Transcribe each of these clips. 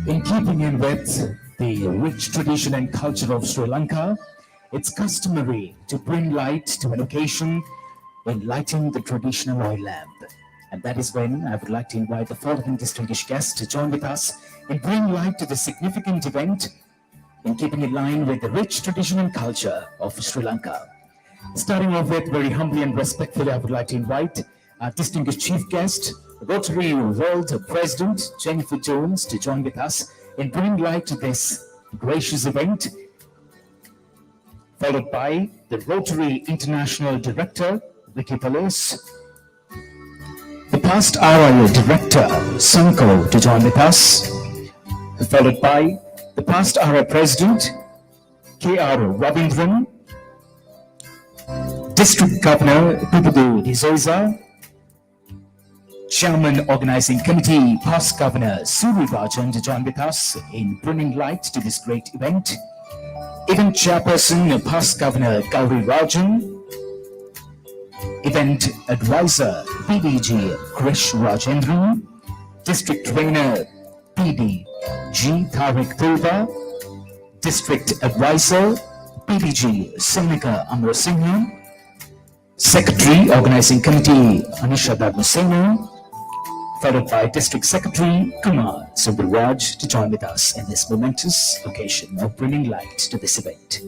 In keeping in with the rich tradition and culture of Sri Lanka, it's customary to bring light to an occasion when lighting the traditional oil lamp. And that is when I would like to invite the following distinguished guests to join with us and bring light to the significant event in keeping in line with the rich tradition and culture of Sri Lanka. Starting off with, very humbly and respectfully, I would like to invite our distinguished chief guest, Rotary World President Jennifer Jones, to join with us and bring light to this gracious event, followed by the Rotary International Director, Vicky Palis, the past RIA Director, Sanko, to join with us, followed by the past RIA President, K.R. Ravindran, District Governor, Pupudu D'Souza, Chairman Organizing Committee, past Governor Suri Rajan, to join with us in bringing light to this great event. Event Chairperson, past Governor Gauri Rajan. Event Advisor, PDG Krish Rajendran. District Trainer, PD G. Tariq Tulva. District Advisor, PDG Senika Amarasinghe. Secretary, Organizing Committee, Anisha Dharmasena, followed by District Secretary Kumar Subbaraj, to join with us in this momentous occasion of bringing light to this event.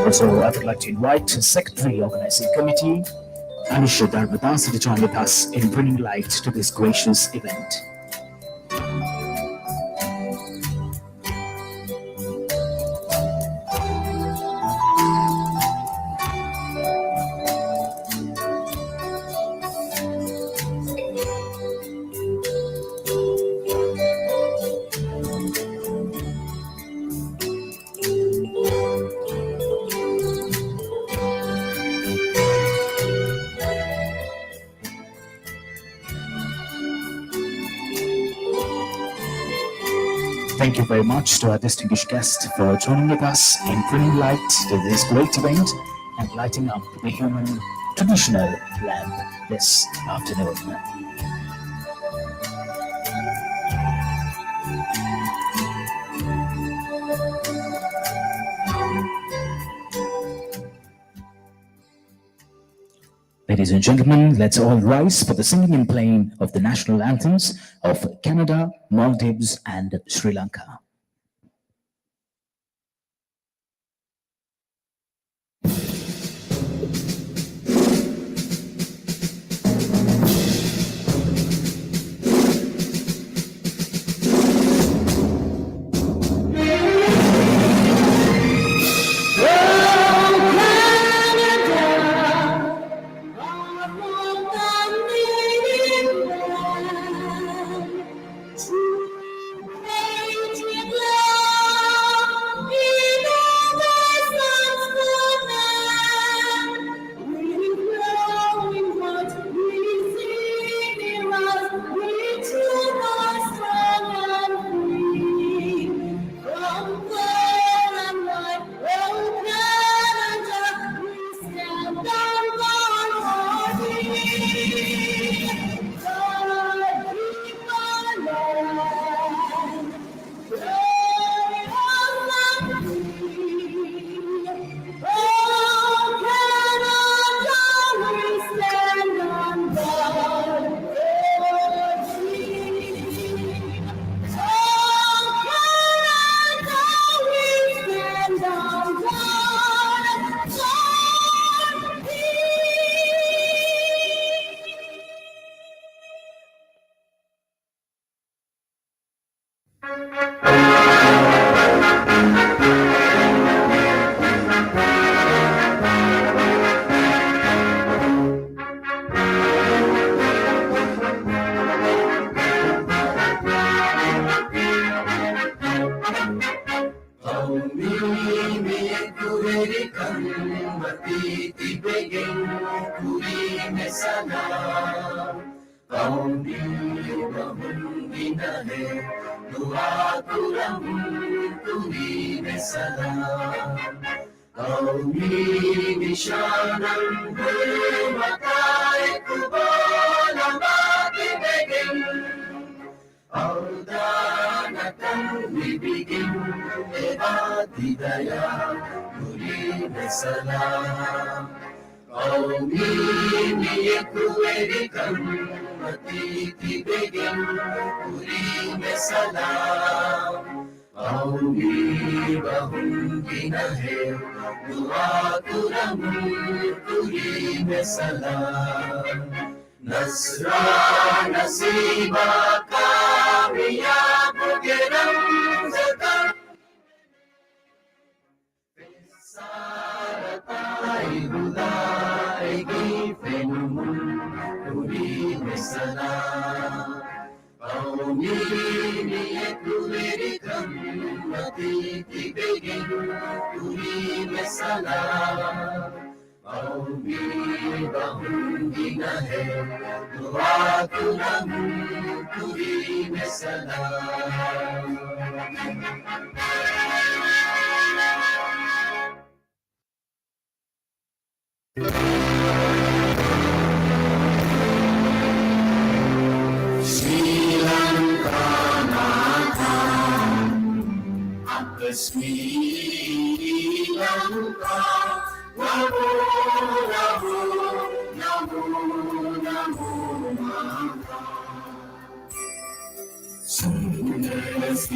Also, I would like to invite Secretary Organizing Committee, Anisha Darvadas, to join with us in bringing light to this gracious event. Thank you very much to our distinguished guest for joining with us in bringing light to this great event and lighting up the human traditional lamp this afternoon. Ladies and gentlemen, let's all rise for the singing and playing of the national anthems of Canada, Maldives, and Sri Lanka. Sri Lanka Mata, Sri Lanka, Namo Namo Namo Namo Mata. Soon as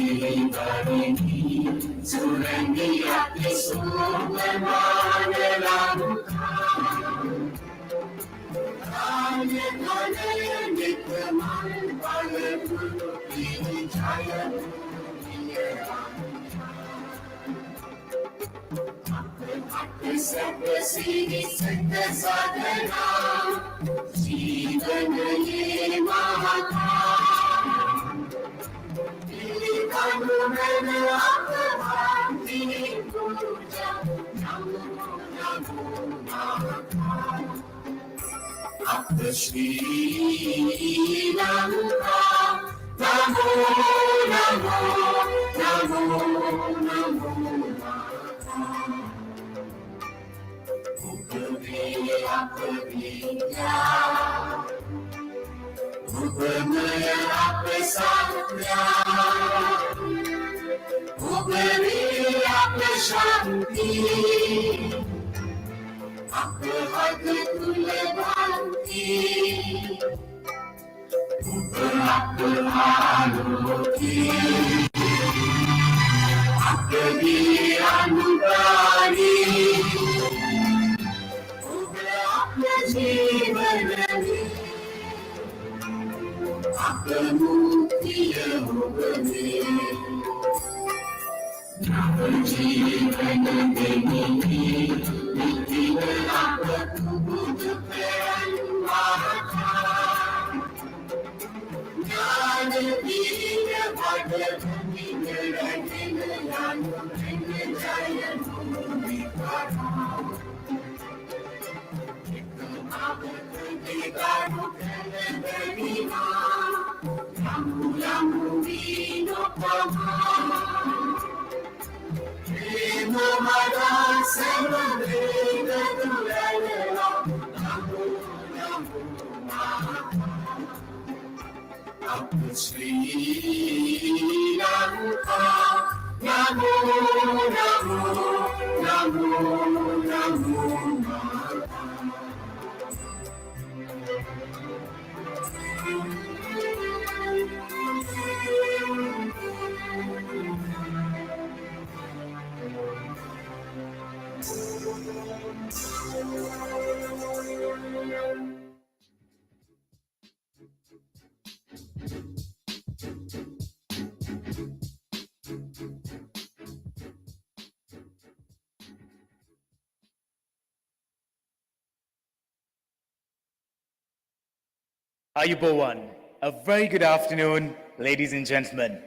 Ayubowan, a very good afternoon, ladies and gentlemen.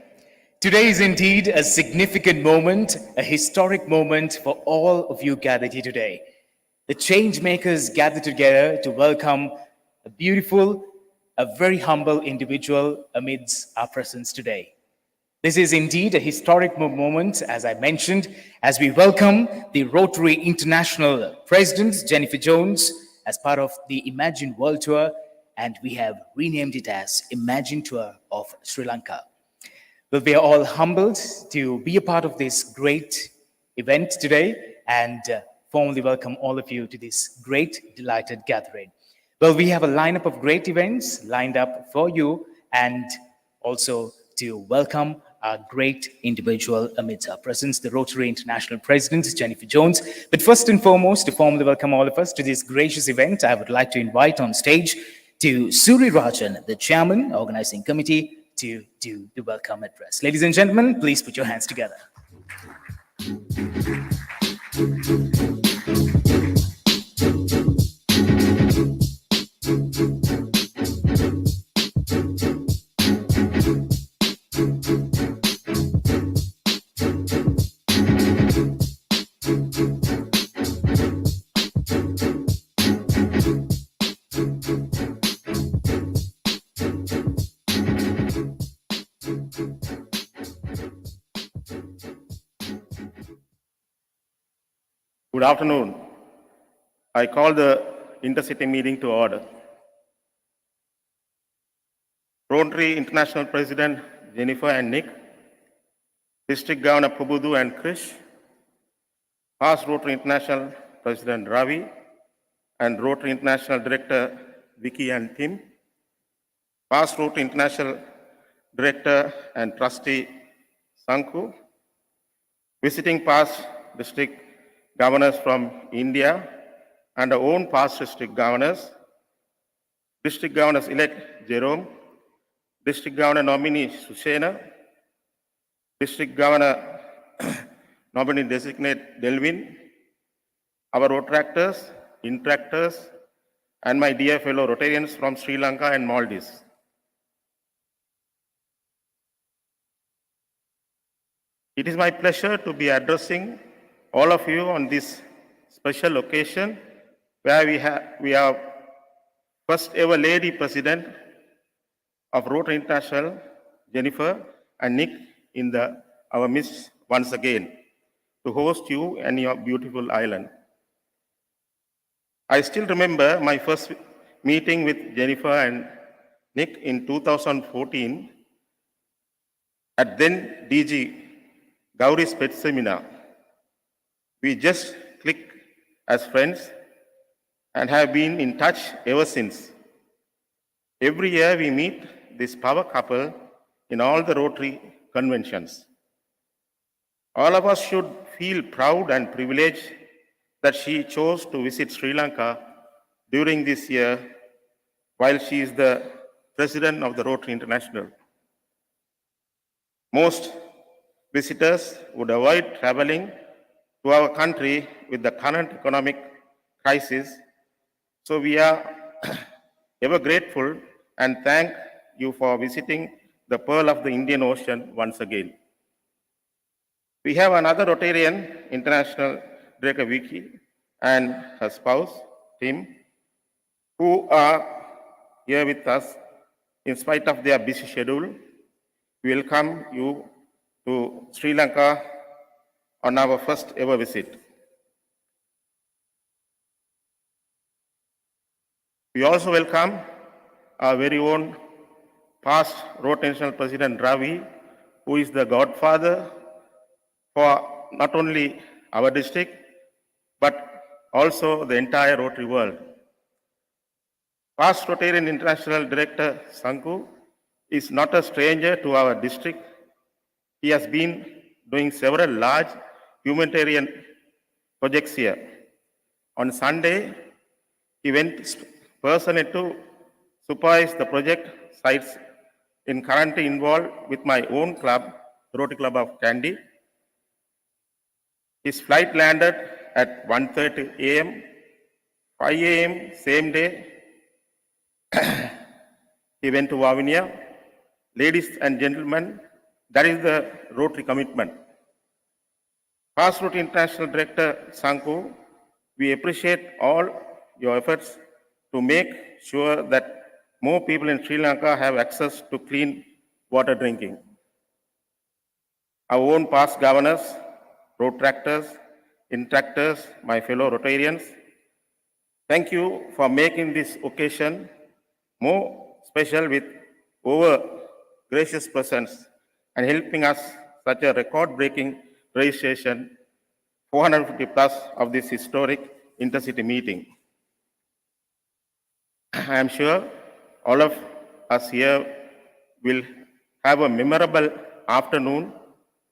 Today is indeed a significant moment, a historic moment for all of you gathered here today. The change makers gathered together to welcome a beautiful, a very humble individual amidst our presence today. This is indeed a historic moment, as I mentioned, as we welcome the Rotary International President, Jennifer Jones, as part of the Imagine World Tour, and we have renamed it as Imagine Tour of Sri Lanka. Well, we are all humbled to be a part of this great event today and formally welcome all of you to this great, delighted gathering. Well, we have a lineup of great events lined up for you and also to welcome our great individual amidst our presence, the Rotary International President, Jennifer Jones. But first and foremost, to formally welcome all of us to this gracious event, I would like to invite on stage to Suri Rajan, the Chairman, Organizing Committee, to do the welcome address. Ladies and gentlemen, please put your hands together. Good afternoon. I call the Intercity meeting to order. Rotary International President Jennifer and Nick, District Governor Prabhudu and Krish, past Rotary International President Ravi, and Rotary International Director Vicky and Tim, past Rotary International Director and Trustee Sanku, visiting past district governors from India and our own past district governors, District Governors-elect Jerome, District Governor nominee Susena, District Governor nominee designate Delvin, our Rotractors, Intractors, and my dear fellow Rotarians from Sri Lanka and Maldives. It is my pleasure to be addressing all of you on this special occasion where we have first ever lady president of Rotary International, Jennifer and Nick in our midst once again to host you and your beautiful island. I still remember my first meeting with Jennifer and Nick in 2014 at then DG Gauri's Pet Seminar. We just clicked as friends and have been in touch ever since. Every year we meet this power couple in all the Rotary conventions. All of us should feel proud and privileged that she chose to visit Sri Lanka during this year while she is the president of the Rotary International. Most visitors would avoid traveling to our country with the current economic crisis. So we are ever grateful and thank you for visiting the pearl of the Indian Ocean once again. We have another Rotarian, International Director Vicky, and her spouse, Tim, who are here with us in spite of their busy schedule. We welcome you to Sri Lanka on our first ever visit. We also welcome our very own past Rotary International President Ravi, who is the godfather for not only our district, but also the entire Rotary world. Past Rotarian International Director Sanku is not a stranger to our district. He has been doing several large humanitarian projects here. On Sunday, he went personally to supervise the project sites currently involved with my own club, the Rotary Club of Kandy. His flight landed at 1:30 a.m., 5 a.m. same day. He went to Wavinia. Ladies and gentlemen, that is the Rotary commitment. Past Rotary International Director Sanku, we appreciate all your efforts to make sure that more people in Sri Lanka have access to clean water drinking. Our own past governors, road tractors, intractors, my fellow Rotarians, thank you for making this occasion more special with over gracious presence and helping us such a record-breaking registration, 450 plus of this historic intercity meeting. I am sure all of us here will have a memorable afternoon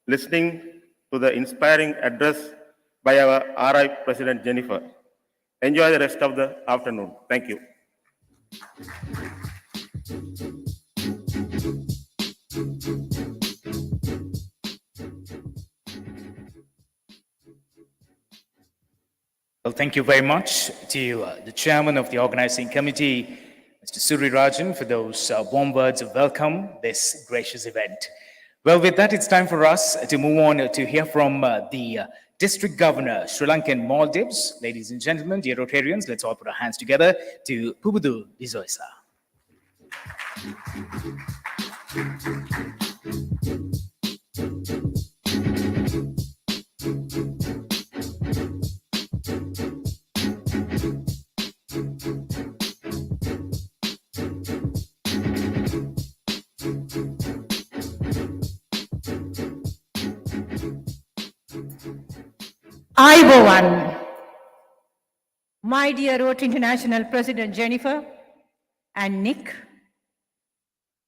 listening to the inspiring address by our RI President Jennifer. Enjoy the rest of the afternoon. Thank you. Well, thank you very much to the chairman of the organizing committee, Mr. Suri Rajan, for those warm words of welcome this gracious event. Well, with that, it's time for us to move on to hear from the District Governor, Sri Lankan Maldives. Ladies and gentlemen, dear Rotarians, let's all put our hands together to Pubudu Dizoisa. Aibowan, my dear Rotary International President Jennifer and Nick,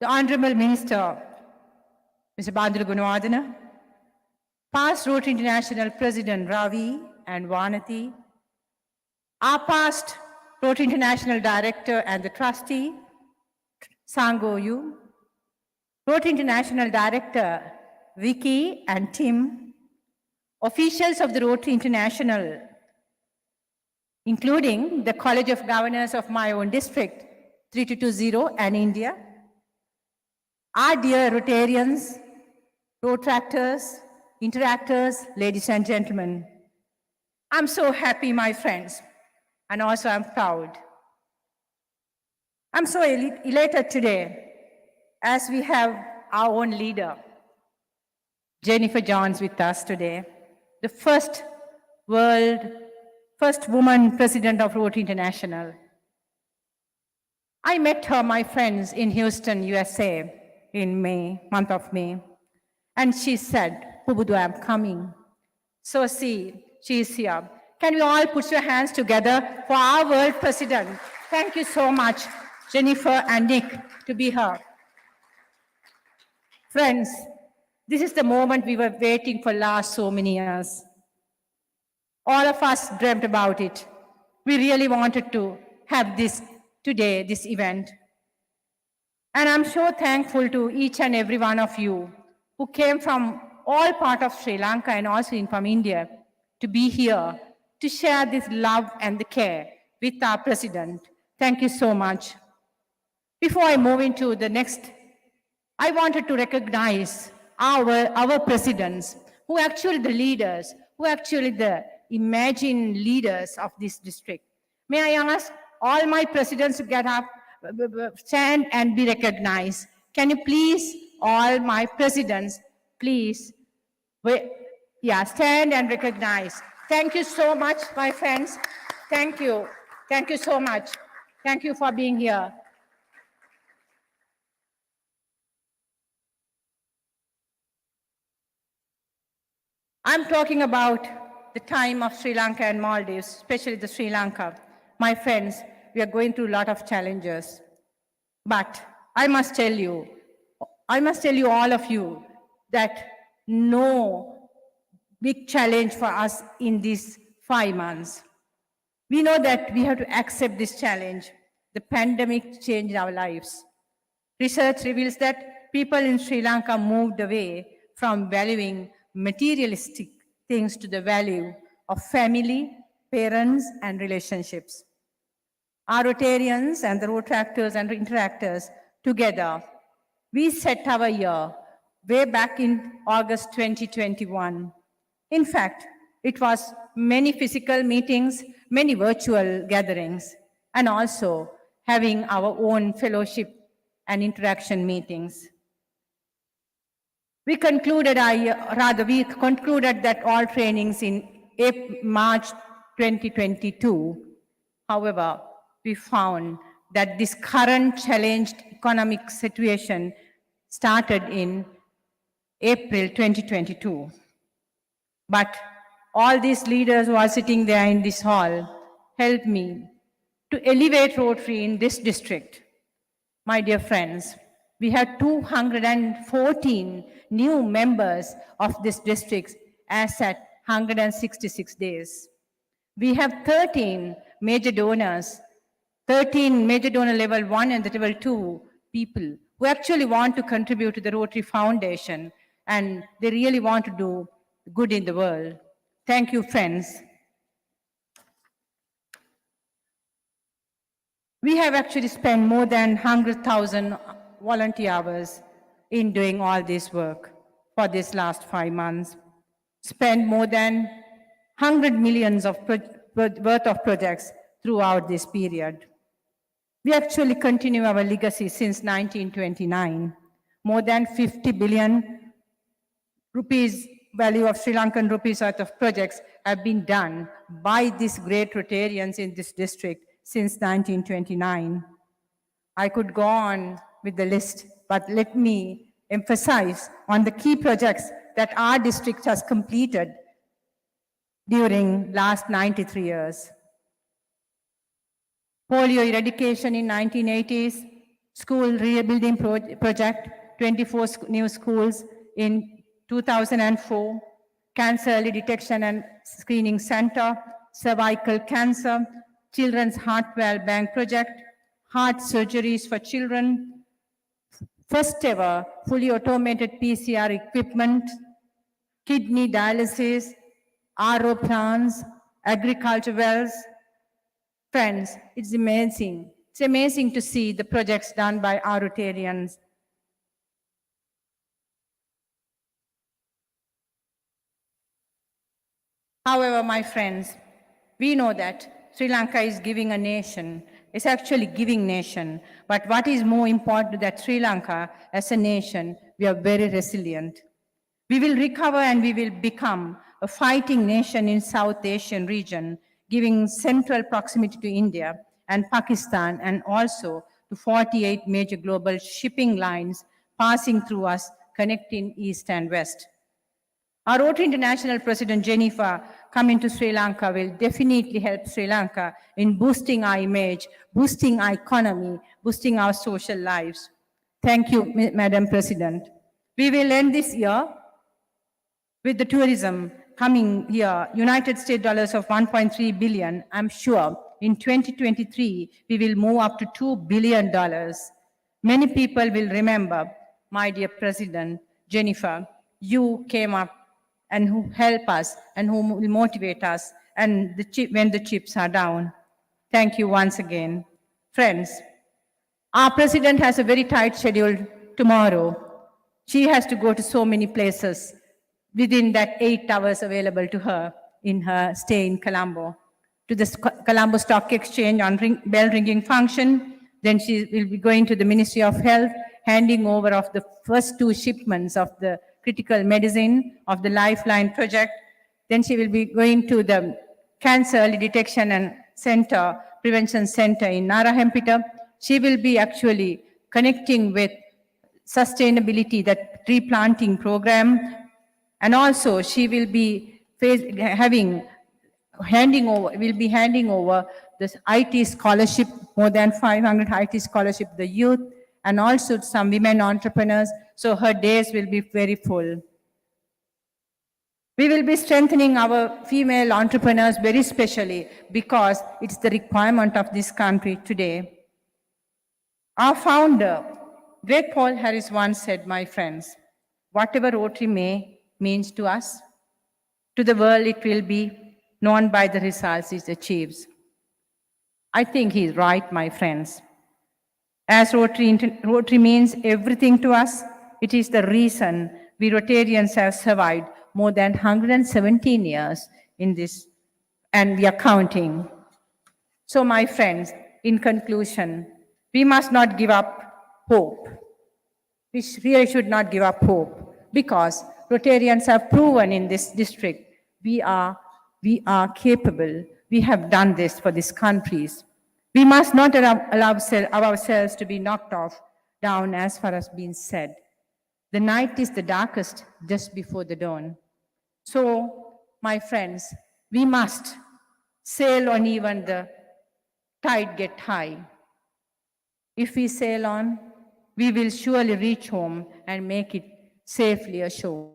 the Honorable Minister, Mr. Bandulu Gunawadana, past Rotary International President Ravi and Vanati, our past Rotary International Director and the trustee, Sangoyu, Rotary International Director Vicky and Tim, officials of the Rotary International, including the College of Governors of my own district, 3220 and India, our dear Rotarians, Protractors, Interactors, ladies and gentlemen. I'm so happy, my friends, and also I'm proud. I'm so elated today as we have our own leader, Jennifer Johns, with us today, the first woman president of Rotary International. I met her, my friends, in Houston, USA in month of May. And she said, Pubudu, I'm coming. So see, she is here. Can we all put your hands together for our world president? Thank you so much, Jennifer and Nick, to be here. Friends, this is the moment we were waiting for last so many years. All of us dreamt about it. We really wanted to have this today, this event. And I'm so thankful to each and every one of you who came from all parts of Sri Lanka and also from India to be here to share this love and the care with our president. Thank you so much. Before I move into the next, I wanted to recognize our presidents, who are actually the leaders, who are actually the imagined leaders of this district. May I ask all my presidents to get up, stand and be recognized. Can you please, all my presidents, please, stand and recognize. Thank you so much, my friends. Thank you. Thank you so much. Thank you for being here. I'm talking about the time of Sri Lanka and Maldives, especially the Sri Lanka. My friends, we are going through a lot of challenges. But I must tell you, all of you, that no big challenge for us in these 5 months. We know that we have to accept this challenge. The pandemic changed our lives. Research reveals that people in Sri Lanka moved away from valuing materialistic things to the value of family, parents, and relationships. Our Rotarians and the Rotractors and Interactors together, we set our year way back in August 2021. In fact, it was many physical meetings, many virtual gatherings, and also having our own fellowship and interaction meetings. We concluded that all trainings in March 2022. However, we found that this current challenged economic situation started in April 2022. But all these leaders who are sitting there in this hall helped me to elevate Rotary in this district. My dear friends, we had 214 new members of this district as at 166 days. We have 13 major donors, 13 major donor level 1 and the level 2 people who actually want to contribute to the Rotary Foundation, and they really want to do good in the world. Thank you, friends. We have actually spent more than 100,000 volunteer hours in doing all this work for this last 5 months, spent more than 100 millions of worth of projects throughout this period. We actually continue our legacy since 1929. More than 50 billion rupees value of Sri Lankan rupees worth of projects have been done by these great Rotarians in this district since 1929. I could go on with the list, but let me emphasize on the key projects that our district has completed during last 93 years. Polio eradication in 1980s, school rebuilding project, 24 new schools in 2004, Cancer Early Detection and Screening Center, Cervical Cancer, Children's Heart Valve Bank Project, Heart Surgeries for Children, first ever fully automated PCR equipment, kidney dialysis, RO plants, agriculture wells. Friends, it's amazing. It's amazing to see the projects done by our Rotarians. However, my friends, we know that Sri Lanka is giving a nation. It's actually giving nation. But what is more important that Sri Lanka as a nation, we are very resilient. We will recover and we will become a fighting nation in South Asian region, giving central proximity to India and Pakistan and also to 48 major global shipping lines passing through us, connecting East and West. Our Rotary International President Jennifer coming to Sri Lanka will definitely help Sri Lanka in boosting our image, boosting our economy, boosting our social lives. Thank you, Madam President. We will end this year with the tourism coming here, United States dollars of 1.3 billion. I'm sure in 2023, we will move up to $2 billion. Many people will remember, my dear President Jennifer, you came up and who help us and who will motivate us and when the chips are down. Thank you once again. Friends, our president has a very tight schedule tomorrow. She has to go to so many places within that 8 hours available to her in her stay in Colombo. To the Colombo Stock Exchange on bell ringing function. Then she will be going to the Ministry of Health, handing over of the first 2 shipments of the critical medicine of the Lifeline project. Then she will be going to the Cancer Early Detection and Prevention Center in Narahempita. She will be actually connecting with sustainability, that tree planting program. And also she will be handing over this IT scholarship, more than 500 IT scholarship to the youth, and also some women entrepreneurs. So her days will be very full. We will be strengthening our female entrepreneurs very specially because it's the requirement of this country today. Our founder, Great Paul Harris, once said, my friends, whatever Rotary means to us, to the world it will be known by the results it achieves. I think he's right, my friends. As Rotary means everything to us, it is the reason we Rotarians have survived more than 117 years in this, and we are counting. So, my friends, in conclusion, we must not give up hope. We really should not give up hope because Rotarians have proven in this district we are capable. We have done this for these countries. We must not allow ourselves to be knocked down as far as being said. The night is the darkest just before the dawn. So, my friends, we must sail on even the tide get high. If we sail on, we will surely reach home and make it safely ashore.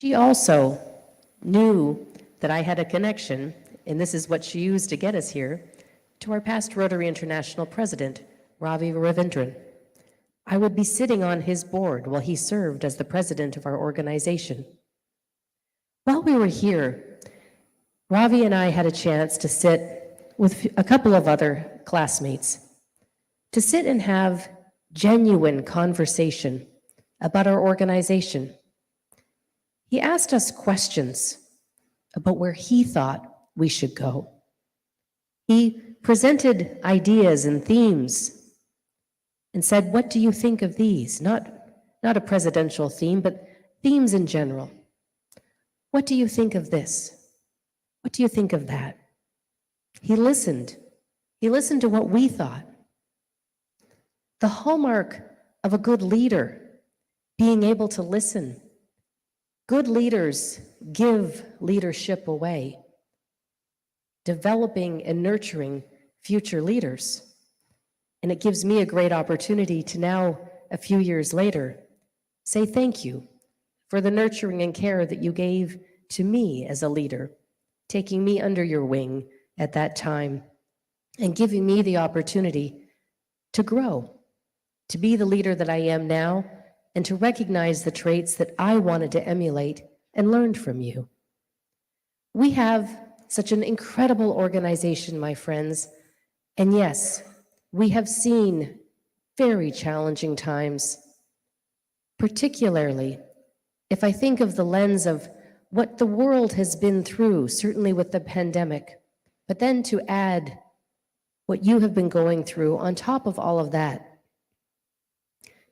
She also knew that I had a connection, and this is what she used to get us here, to our past Rotary International president, Ravi Ravindran. I would be sitting on his board while he served as the president of our organization. While we were here, Ravi and I had a chance to sit with a couple of other classmates, to sit and have genuine conversation about our organization. He asked us questions about where he thought we should go. He presented ideas and themes and said, "What do you think of these?" Not a presidential theme, but themes in general. "What do you think of this? What do you think of that?" He listened. He listened to what we thought. The hallmark of a good leader, being able to listen. Good leaders give leadership away, developing and nurturing future leaders. And it gives me a great opportunity to now, a few years later, say thank you for the nurturing and care that you gave to me as a leader, taking me under your wing at that time and giving me the opportunity to grow, to be the leader that I am now, and to recognize the traits that I wanted to emulate and learned from you. We have such an incredible organization, my friends, and yes, we have seen very challenging times, particularly if I think of the lens of what the world has been through, certainly with the pandemic, but then to add what you have been going through on top of all of that.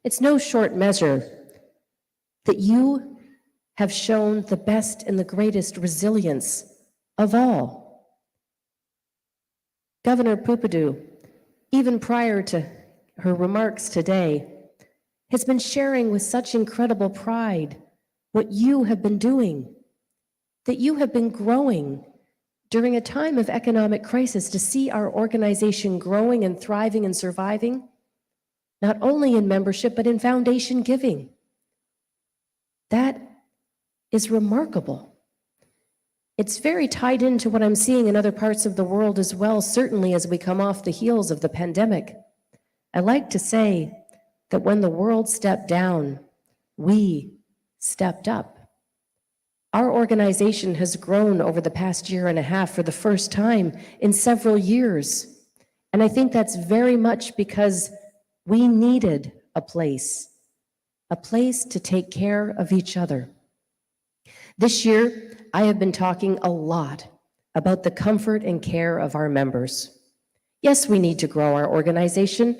It's no short measure that you have shown the best and the greatest resilience of all. Governor Pupudu, even prior to her remarks today, has been sharing with such incredible pride what you have been doing, that you have been growing during a time of economic crisis, to see our organization growing and thriving and surviving, not only in membership, but in foundation giving. That is remarkable. It's very tied into what I'm seeing in other parts of the world as well, certainly as we come off the heels of the pandemic. I like to say that when the world stepped down, we stepped up. Our organization has grown over the past year and a half for the first time in several years. And I think that's very much because we needed a place to take care of each other. This year, I have been talking a lot about the comfort and care of our members. Yes, we need to grow our organization.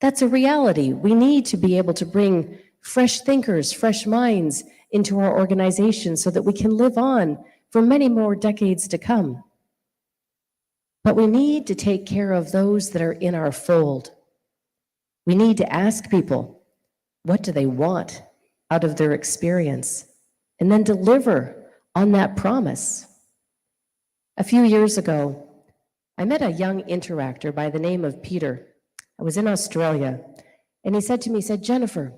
That's a reality. We need to be able to bring fresh thinkers, fresh minds into our organization so that we can live on for many more decades to come. But we need to take care of those that are in our fold. We need to ask people, what do they want out of their experience? And then deliver on that promise. A few years ago, I met a young interactor by the name of Peter. I was in Australia, and he said to me, "Jennifer,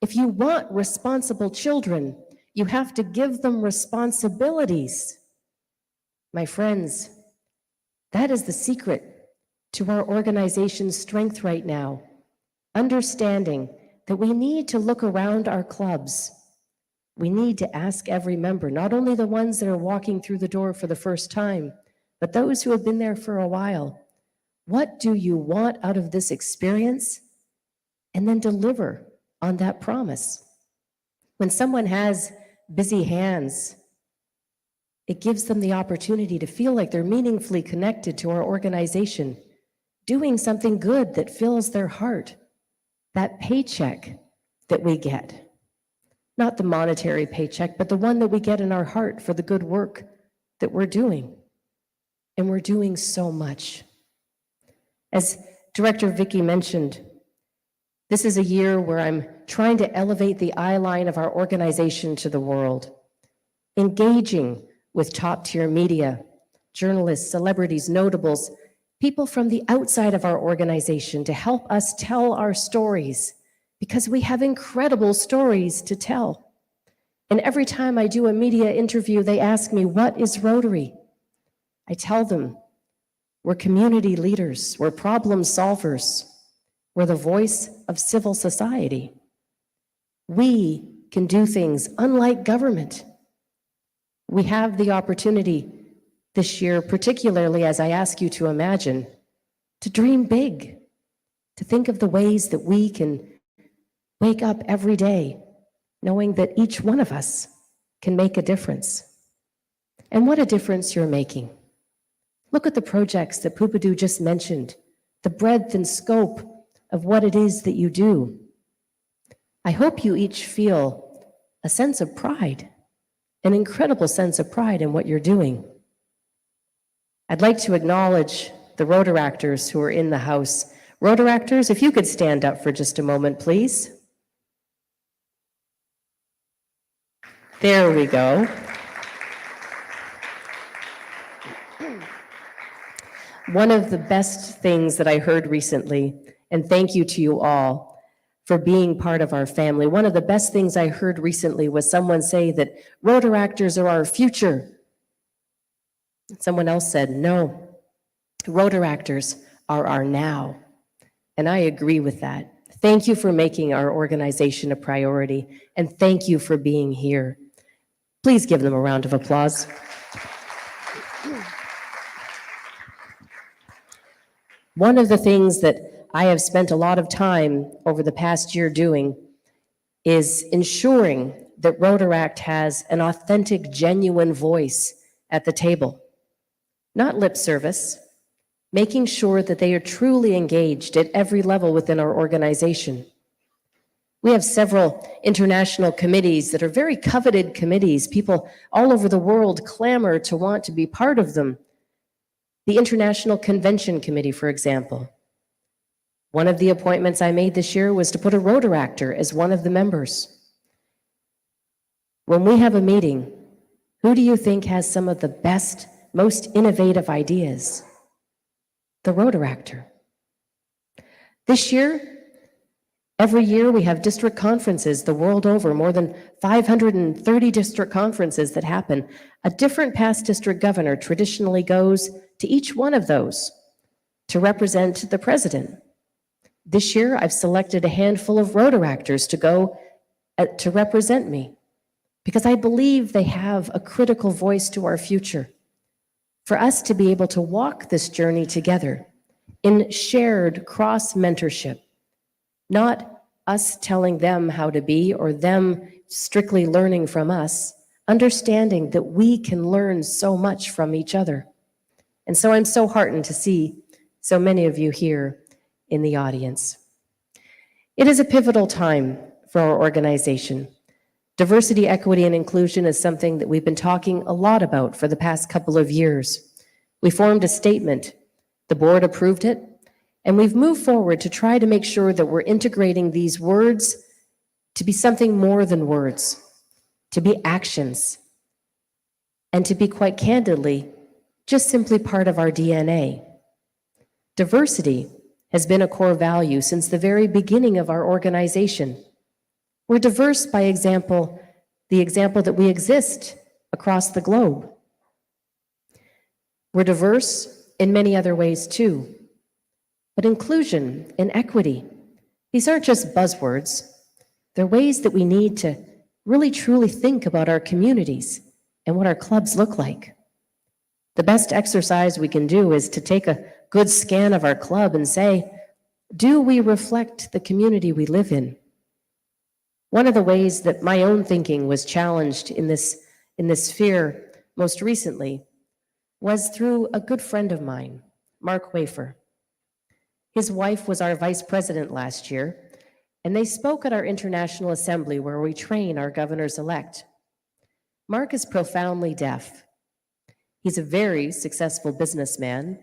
if you want responsible children, you have to give them responsibilities." My friends, that is the secret to our organization's strength right now. Understanding that we need to look around our clubs. We need to ask every member, not only the ones that are walking through the door for the first time, but those who have been there for a while. What do you want out of this experience? And then deliver on that promise. When someone has busy hands, it gives them the opportunity to feel like they're meaningfully connected to our organization, doing something good that fills their heart. That paycheck that we get, not the monetary paycheck, but the one that we get in our heart for the good work that we're doing. And we're doing so much. As Director Vicky mentioned, this is a year where I'm trying to elevate the eye line of our organization to the world, engaging with top-tier media, journalists, celebrities, notables, people from the outside of our organization to help us tell our stories, because we have incredible stories to tell. And every time I do a media interview, they ask me, what is Rotary? I tell them, we're community leaders, we're problem solvers, we're the voice of civil society. We can do things unlike government. We have the opportunity this year, particularly as I ask you to imagine, to dream big, to think of the ways that we can wake up every day knowing that each one of us can make a difference. And what a difference you're making. Look at the projects that Pupudu just mentioned, the breadth and scope of what it is that you do. I hope you each feel a sense of pride, an incredible sense of pride in what you're doing. I'd like to acknowledge the Rotaractors who are in the house. Rotaractors, if you could stand up for just a moment, please. There we go. One of the best things that I heard recently, and thank you to you all for being part of our family. One of the best things I heard recently was someone say that Rotaractors are our future. Someone else said, no, Rotaractors are our now. And I agree with that. Thank you for making our organization a priority, and thank you for being here. Please give them a round of applause. One of the things that I have spent a lot of time over the past year doing is ensuring that Rotaract has an authentic, genuine voice at the table. Not lip service, making sure that they are truly engaged at every level within our organization. We have several international committees that are very coveted committees. People all over the world clamor to want to be part of them. The International Convention Committee, for example. One of the appointments I made this year was to put a Rotaractor as one of the members. When we have a meeting, who do you think has some of the best, most innovative ideas? The Rotaractor. This year, every year we have district conferences the world over, more than 530 district conferences that happen. A different past district governor traditionally goes to each one of those to represent the president. This year, I've selected a handful of Rotaractors to go to represent me because I believe they have a critical voice to our future. For us to be able to walk this journey together in shared cross-mentorship, not us telling them how to be or them strictly learning from us, understanding that we can learn so much from each other. And so I'm so heartened to see so many of you here in the audience. It is a pivotal time for our organization. Diversity, equity, and inclusion is something that we've been talking a lot about for the past couple of years. We formed a statement, the board approved it, and we've moved forward to try to make sure that we're integrating these words to be something more than words, to be actions, and to be quite candidly, just simply part of our DNA. Diversity has been a core value since the very beginning of our organization. We're diverse by example, the example that we exist across the globe. We're diverse in many other ways too. But inclusion and equity, these aren't just buzzwords. They're ways that we need to really truly think about our communities and what our clubs look like. The best exercise we can do is to take a good scan of our club and say, do we reflect the community we live in? One of the ways that my own thinking was challenged in this sphere most recently was through a good friend of mine, Mark Wafer. His wife was our vice president last year, and they spoke at our International Assembly where we train our governors-elect. Mark is profoundly deaf. He's a very successful businessman,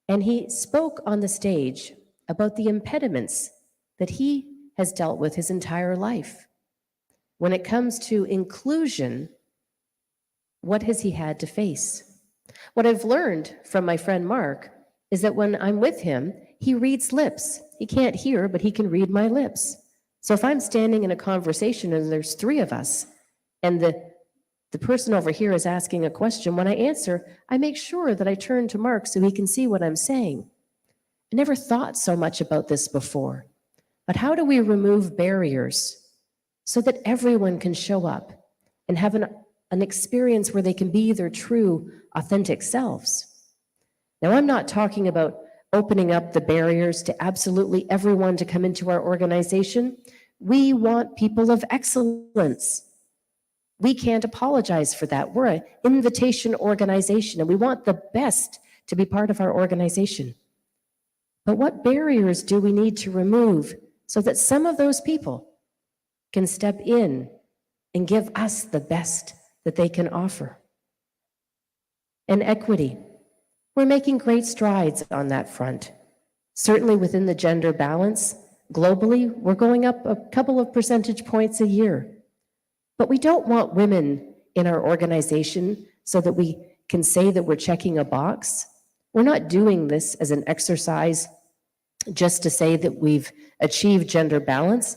and he spoke on the stage about the impediments that he has dealt with his entire life. When it comes to inclusion, what has he had to face? What I've learned from my friend Mark is that when I'm with him, he reads lips. He can't hear, but he can read my lips. So if I'm standing in a conversation and there's three of us, and the person over here is asking a question, when I answer, I make sure that I turn to Mark so he can see what I'm saying. I never thought so much about this before. But how do we remove barriers so that everyone can show up and have an experience where they can be their true, authentic selves? Now, I'm not talking about opening up the barriers to absolutely everyone to come into our organization. We want people of excellence. We can't apologize for that. We're an invitation organization, and we want the best to be part of our organization. But what barriers do we need to remove so that some of those people can step in and give us the best that they can offer? And equity. We're making great strides on that front. Certainly within the gender balance, globally, we're going up a couple of percentage points a year. But we don't want women in our organization so that we can say that we're checking a box. We're not doing this as an exercise just to say that we've achieved gender balance.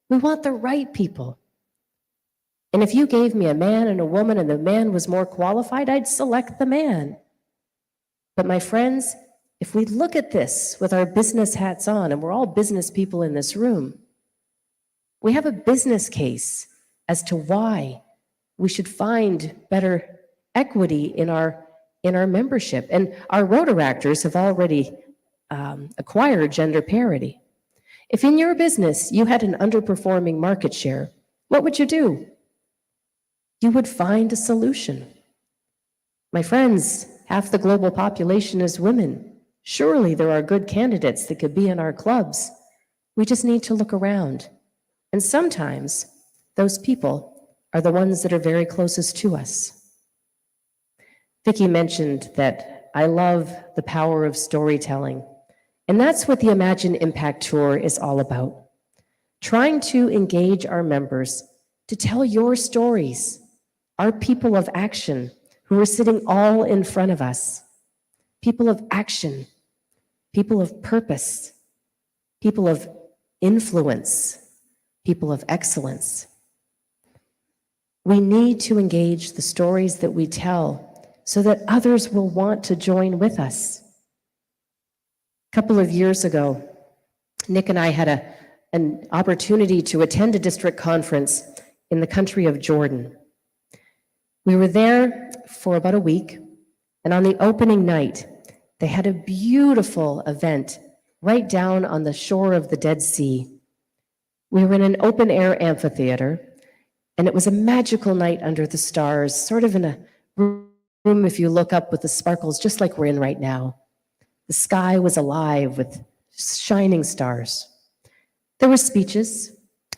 We want the right people. And if you gave me a man and a woman and the man was more qualified, I'd select the man. But my friends, if we look at this with our business hats on, and we're all business people in this room, we have a business case as to why we should find better equity in our membership. And our Rotaractors have already acquired gender parity. If in your business you had an underperforming market share, what would you do? You would find a solution. My friends, half the global population is women. Surely there are good candidates that could be in our clubs. We just need to look around. And sometimes those people are the ones that are very closest to us. Vicki mentioned that I love the power of storytelling. And that's what the Imagine Impact Tour is all about. Trying to engage our members to tell your stories, our people of action who are sitting all in front of us. People of action, people of purpose, people of influence, people of excellence. We need to engage the stories that we tell so that others will want to join with us. A couple of years ago, Nick and I had an opportunity to attend a district conference in the country of Jordan. We were there for about a week, and on the opening night, they had a beautiful event right down on the shore of the Dead Sea. We were in an open-air amphitheater, and it was a magical night under the stars, sort of in a room, if you look up, with the sparkles, just like we're in right now. The sky was alive with shining stars. There were speeches,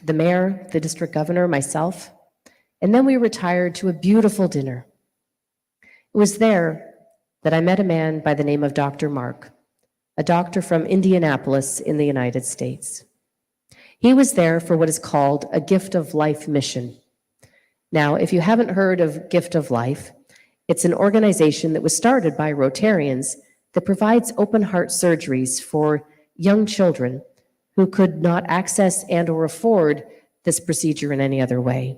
the mayor, the district governor, myself, and then we retired to a beautiful dinner. It was there that I met a man by the name of Dr. Mark, a doctor from Indianapolis in the United States. He was there for what is called a Gift of Life mission. Now, if you haven't heard of Gift of Life, it's an organization that was started by Rotarians that provides open heart surgeries for young children who could not access and or afford this procedure in any other way.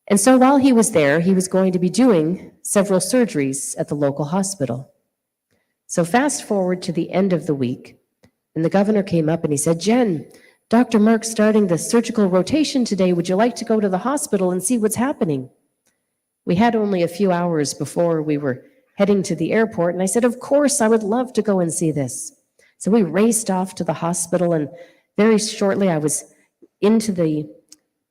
And so while he was there, he was going to be doing several surgeries at the local hospital. So fast forward to the end of the week, and the governor came up and he said, "Jen, Dr. Mark's starting the surgical rotation today. Would you like to go to the hospital and see what's happening?" We had only a few hours before we were heading to the airport, and I said, "Of course, I would love to go and see this." So we raced off to the hospital, and very shortly I was into the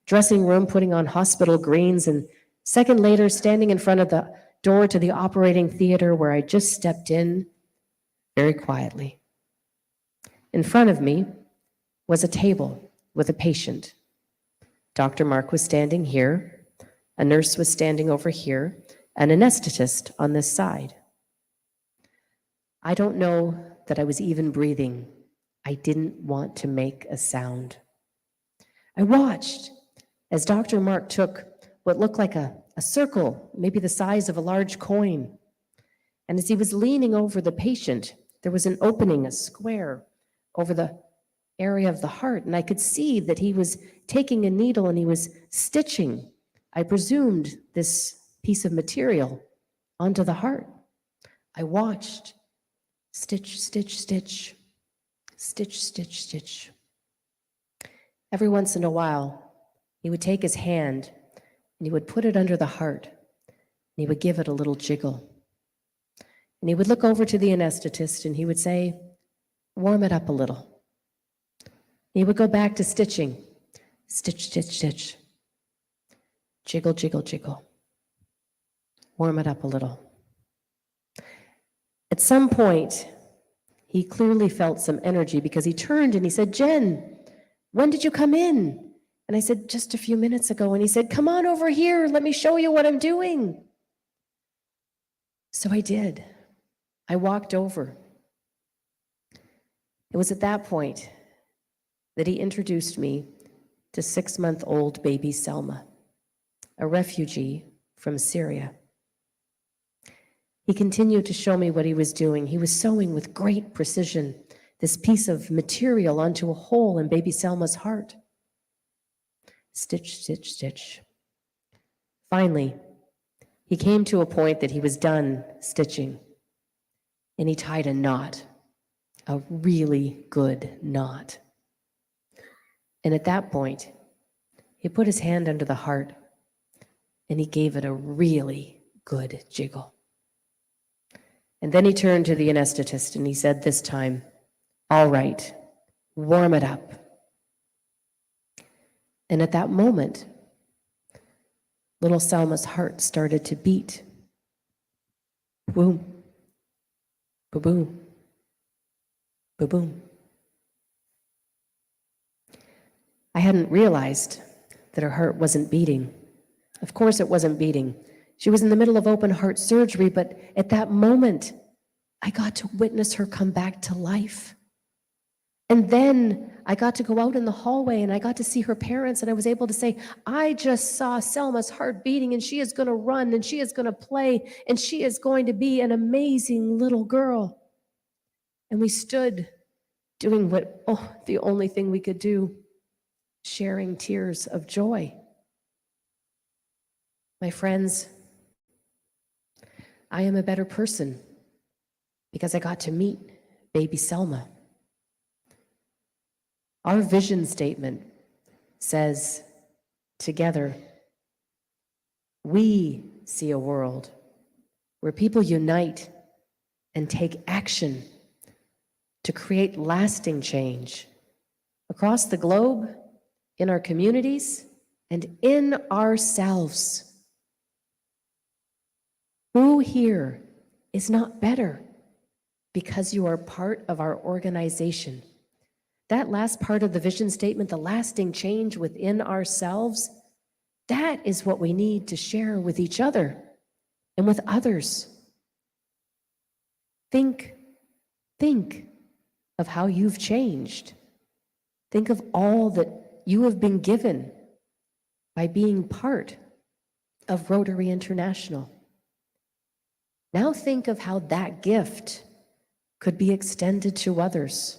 dressing room putting on hospital greens, and a second later standing in front of the door to the operating theater where I just stepped in very quietly. In front of me was a table with a patient. Dr. Mark was standing here, a nurse was standing over here, an anesthetist on this side. I don't know that I was even breathing. I didn't want to make a sound. I watched as Dr. Mark took what looked like a circle, maybe the size of a large coin. And as he was leaning over the patient, there was an opening, a square, over the area of the heart. And I could see that he was taking a needle and he was stitching I presumed this piece of material onto the heart. I watched, stitch, stitch, stitch, stitch, stitch, stitch. Every once in a while, he would take his hand and he would put it under the heart and he would give it a little jiggle. And he would look over to the anesthetist and he would say, warm it up a little. He would go back to stitching, stitch, stitch, stitch, jiggle, jiggle, jiggle, warm it up a little. At some point, he clearly felt some energy because he turned and he said, Jen, when did you come in? And I said, just a few minutes ago. And he said, come on over here. Let me show you what I'm doing. So I did. I walked over. It was at that point that he introduced me to 6-month-old baby Selma, a refugee from Syria. He continued to show me what he was doing. He was sewing with great precision this piece of material onto a hole in baby Selma's heart. Stitch, stitch, stitch. Finally, he came to a point that he was done stitching, and he tied a knot, a really good knot. And at that point, he put his hand under the heart, and he gave it a really good jiggle. And then he turned to the anesthetist, and he said this time, all right, warm it up. And at that moment, little Selma's heart started to beat. Boom, ba-boom, ba-boom. I hadn't realized that her heart wasn't beating. Of course it wasn't beating. She was in the middle of open heart surgery, but at that moment, I got to witness her come back to life. And then I got to go out in the hallway and I got to see her parents and I was able to say, I just saw Selma's heart beating and she is going to run and she is going to play and she is going to be an amazing little girl. And we stood doing the only thing we could do, sharing tears of joy. My friends, I am a better person because I got to meet baby Selma. Our vision statement says, together, we see a world where people unite and take action to create lasting change across the globe, in our communities, and in ourselves. Who here is not better because you are part of our organization? That last part of the vision statement, the lasting change within ourselves, that is what we need to share with each other and with others. Think of how you've changed. Think of all that you have been given by being part of Rotary International. Now think of how that gift could be extended to others,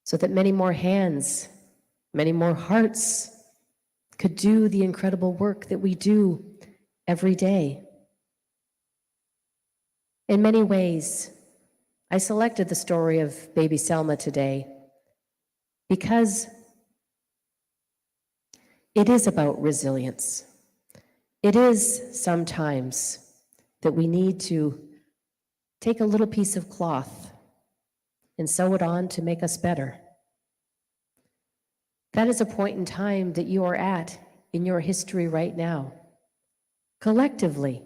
so that many more hands, many more hearts could do the incredible work that we do every day. In many ways, I selected the story of baby Selma today because it is about resilience. It is sometimes that we need to take a little piece of cloth and sew it on to make us better. That is a point in time that you are at in your history right now. Collectively,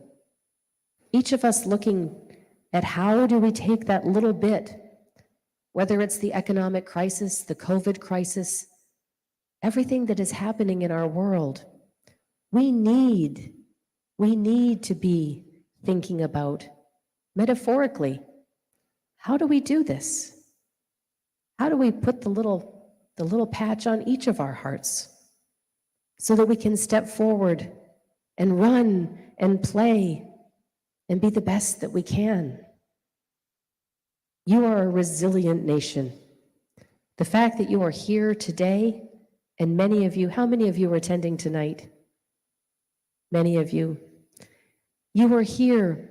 each of us looking at how do we take that little bit, whether it's the economic crisis, the COVID crisis, everything that is happening in our world, we need to be thinking about, metaphorically, how do we do this? How do we put the little patch on each of our hearts so that we can step forward and run and play and be the best that we can? You are a resilient nation. The fact that you are here today, and many of you, how many of you are attending tonight? many of you. You are here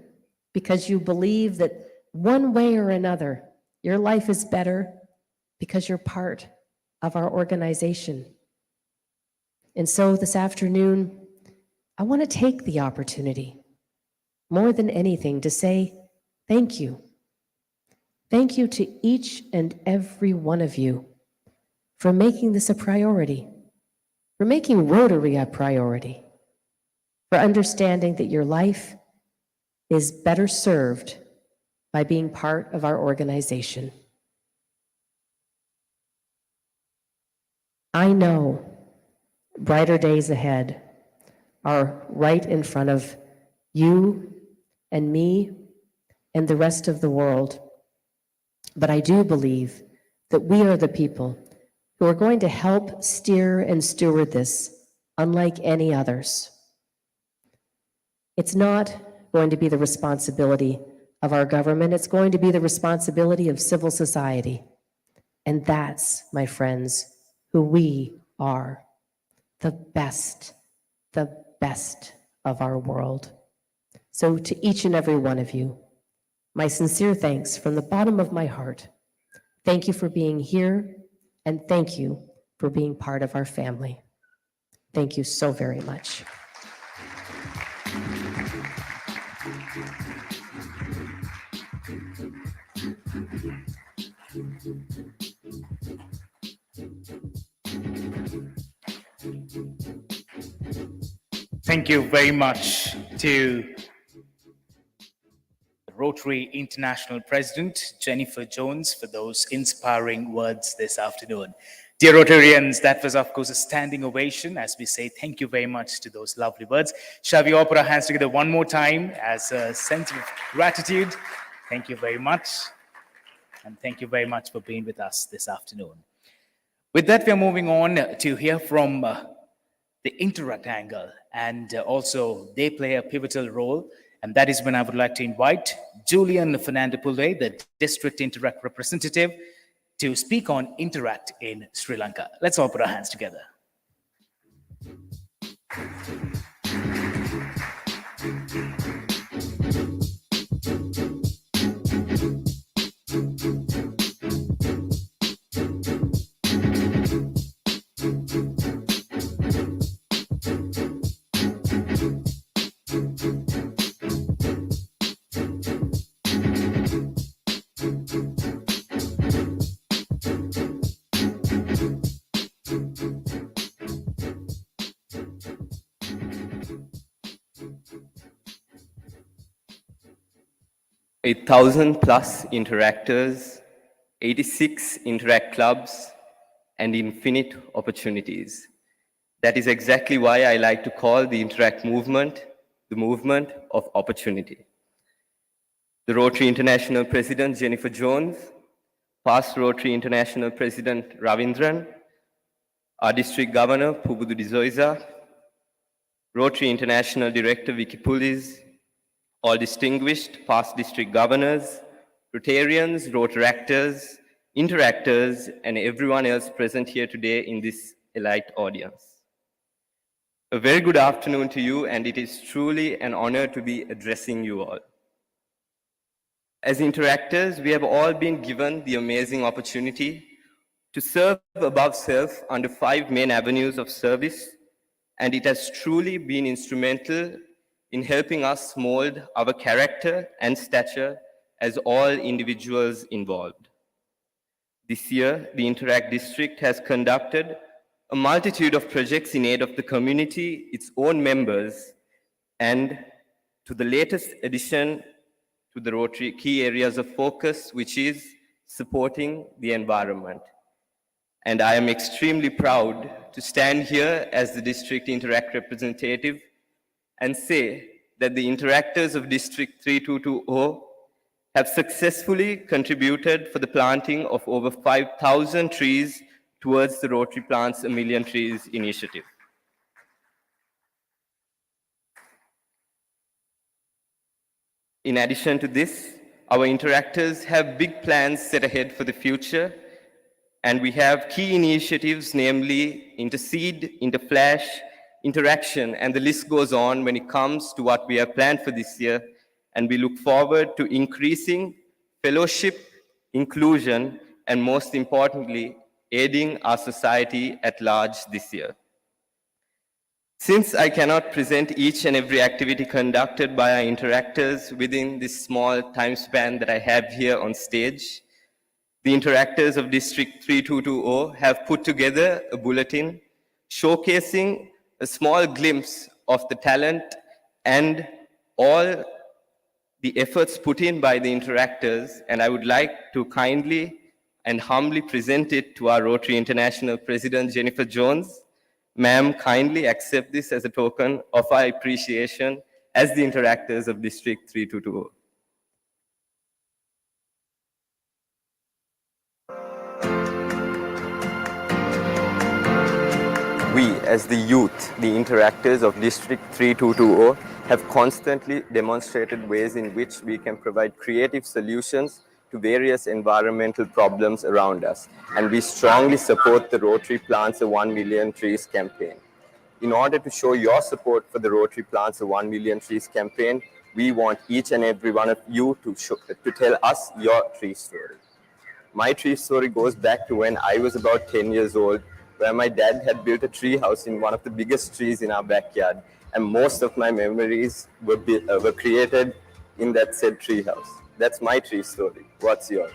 because you believe that one way or another, your life is better because you're part of our organization. And so this afternoon, I want to take the opportunity, more than anything, to say thank you. Thank you to each and every one of you for making this a priority, for making Rotary a priority, for understanding that your life is better served by being part of our organization. I know brighter days ahead are right in front of you and me and the rest of the world. But I do believe that we are the people who are going to help steer and steward this unlike any others. It's not going to be the responsibility of our government. It's going to be the responsibility of civil society. And that's, my friends, who we are. The best of our world. So to each and every one of you, my sincere thanks from the bottom of my heart. Thank you for being here, and thank you for being part of our family. Thank you so very much. Thank you very much to Rotary International President Jennifer Jones for those inspiring words this afternoon. Dear Rotarians, that was of course a standing ovation as we say thank you very much to those lovely words. Shall we all put our hands together one more time as a sense of gratitude? Thank you very much. And thank you very much for being with us this afternoon. With that, we are moving on to hear from the Interact angle, and also they play a pivotal role, and that is when I would like to invite Julian Fernando Pule, the District Interact representative, to speak on Interact in Sri Lanka. Let's all put our hands together. A 1,000+ interactors, 86 interact clubs, and infinite opportunities. That is exactly why I like to call the Interact movement the movement of opportunity. The Rotary International President Jennifer Jones, past Rotary International President Ravindran, our District Governor Pubudu Dizoiza, Rotary International Director Vicky Pulis, all distinguished past district governors, Rotarians, Rotaractors, Interactors, and everyone else present here today in this elite audience. A very good afternoon to you, and it is truly an honor to be addressing you all. As Interactors, we have all been given the amazing opportunity to serve above self under 5 main avenues of service, and it has truly been instrumental in helping us mold our character and stature as all individuals involved. This year, the Interact District has conducted a multitude of projects in aid of the community, its own members, and to the latest addition to the Rotary key areas of focus, which is supporting the environment. And I am extremely proud to stand here as the District Interact representative and say that the interactors of District 3220 have successfully contributed for the planting of over 5,000 trees towards the Rotary Plants a Million Trees initiative. In addition to this, our interactors have big plans set ahead for the future, and we have key initiatives, namely Interseed, Interflash, interaction, and the list goes on when it comes to what we have planned for this year. And we look forward to increasing fellowship, inclusion, and most importantly, aiding our society at large this year. Since I cannot present each and every activity conducted by our interactors within this small time span that I have here on stage, the interactors of District 3220 have put together a bulletin showcasing a small glimpse of the talent and all the efforts put in by the interactors, and I would like to kindly and humbly present it to our Rotary International President, Jennifer Jones. Ma'am, kindly accept this as a token of our appreciation as the interactors of District 3220. We, as the youth, the interactors of District 3220, have constantly demonstrated ways in which we can provide creative solutions to various environmental problems around us. And we strongly support the Rotary Plants a 1 Million Trees campaign. In order to show your support for the Rotary Plants a 1 Million Trees campaign, we want each and every one of you to tell us your tree story. My tree story goes back to when I was about 10 years old, where my dad had built a tree house in one of the biggest trees in our backyard. And most of my memories were created in that said tree house. That's my tree story. What's yours?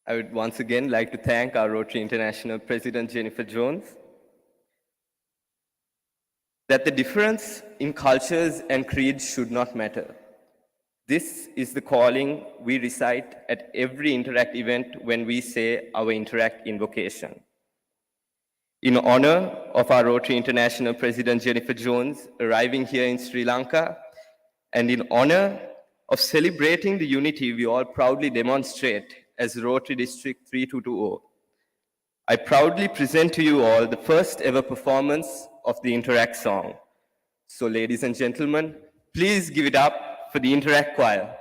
I would once again like to thank our Rotary International President, Jennifer Jones. That the difference in cultures and creeds should not matter. This is the calling we recite at every Interact event when we say our Interact invocation. In honor of our Rotary International President, Jennifer Jones, arriving here in Sri Lanka, and in honor of celebrating the unity we all proudly demonstrate as Rotary District 3220, I proudly present to you all the first ever performance of the Interact song. So ladies and gentlemen, please give it up for the Interact Choir.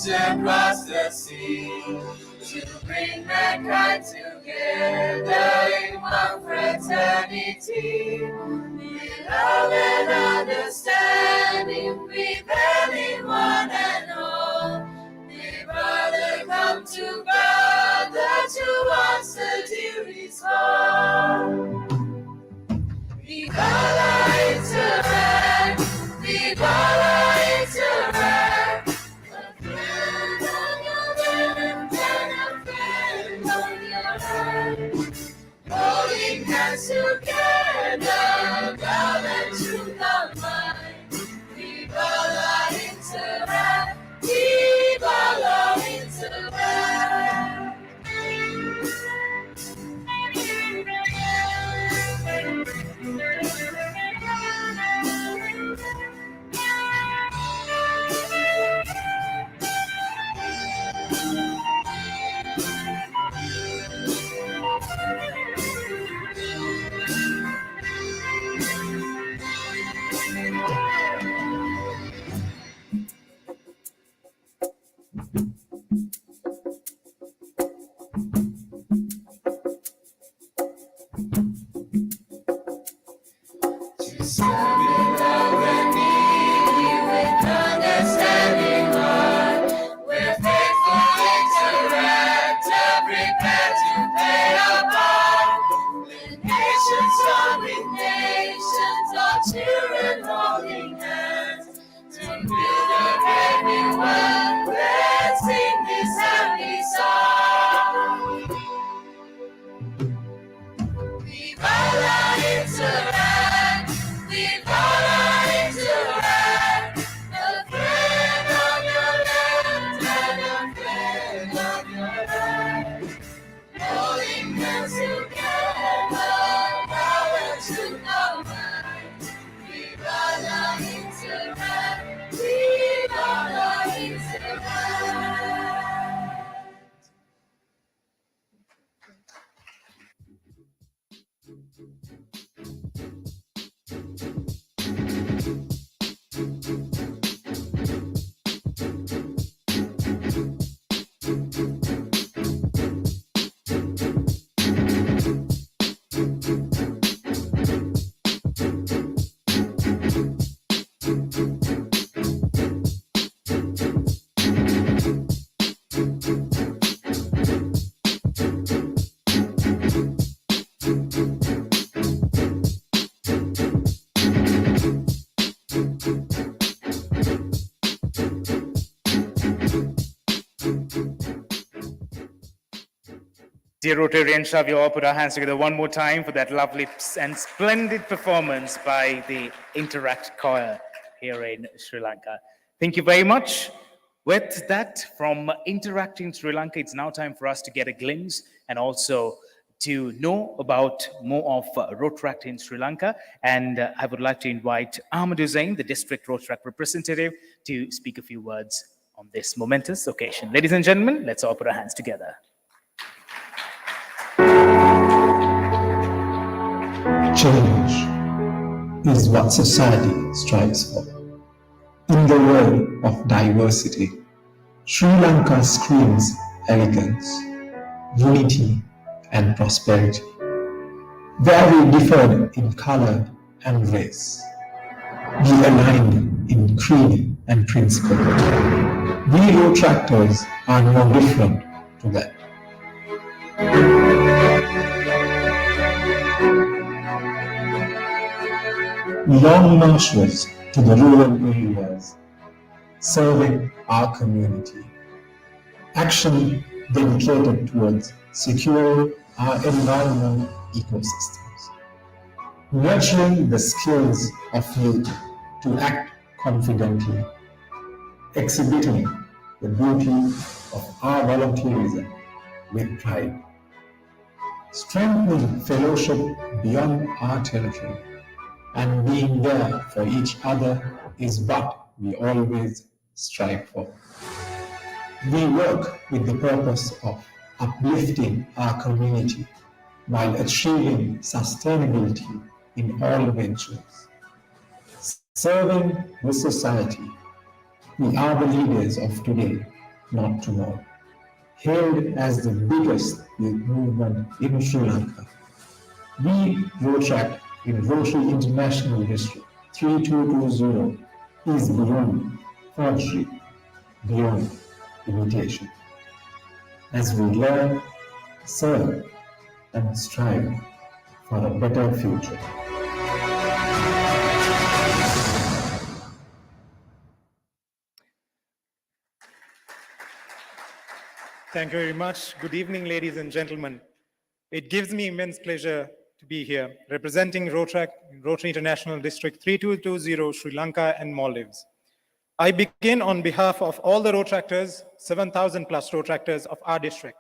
Across the sea to bring mankind together in one fraternity. With love and understanding, prevailing one and all. together to answer dearest heart. Viva la Interact, Viva la Interact, a friend on your left and a friend on your right, holding hands together, love and truth of mind. Viva la Interact, Viva la Interact. Children holding hands to build a happy world. Let's sing this happy song. Viva la Interact, Viva la Interact, a friend on your left and a friend on your right, holding hands together, love and truth of mind. Viva la Interact, Viva la Interact. Dear Rotarians, shall we all put our hands together one more time for that lovely and splendid performance by the Interact Choir here in Sri Lanka. Thank you very much. With that, from Interact in Sri Lanka, it's now time for us to get a glimpse and also to know about more of Rotaract in Sri Lanka. And I would like to invite Ahmed Hussain, the District Rotaract representative, to speak a few words on this momentous occasion. Ladies and gentlemen, let's all put our hands together. Change is what society strives for. In the world of diversity, Sri Lanka screams elegance, unity, and prosperity. Where we differed in color and race, we aligned in creed and principle. We Rotaractors are no different to that. Long marches to the rural areas, serving our community. Action dedicated towards securing our environmental ecosystems. Nurturing the skills of youth to act confidently. Exhibiting the beauty of our volunteerism with pride. Strengthening fellowship beyond our territory. And being there for each other is what we always strive for. We work with the purpose of uplifting our community while achieving sustainability in all ventures. Serving the society, we are the leaders of today, not tomorrow. Hailed as the biggest youth movement in Sri Lanka, we Rotaract in Rotary International District 3220 is beyond forgery, beyond imitation. as we learn, serve, and strive for a better future. Thank you very much. Good evening, ladies and gentlemen. It gives me immense pleasure to be here, representing Rotary International District 3220, Sri Lanka and Maldives. I begin on behalf of all the Rotractors, 7,000 plus Rotractors of our district.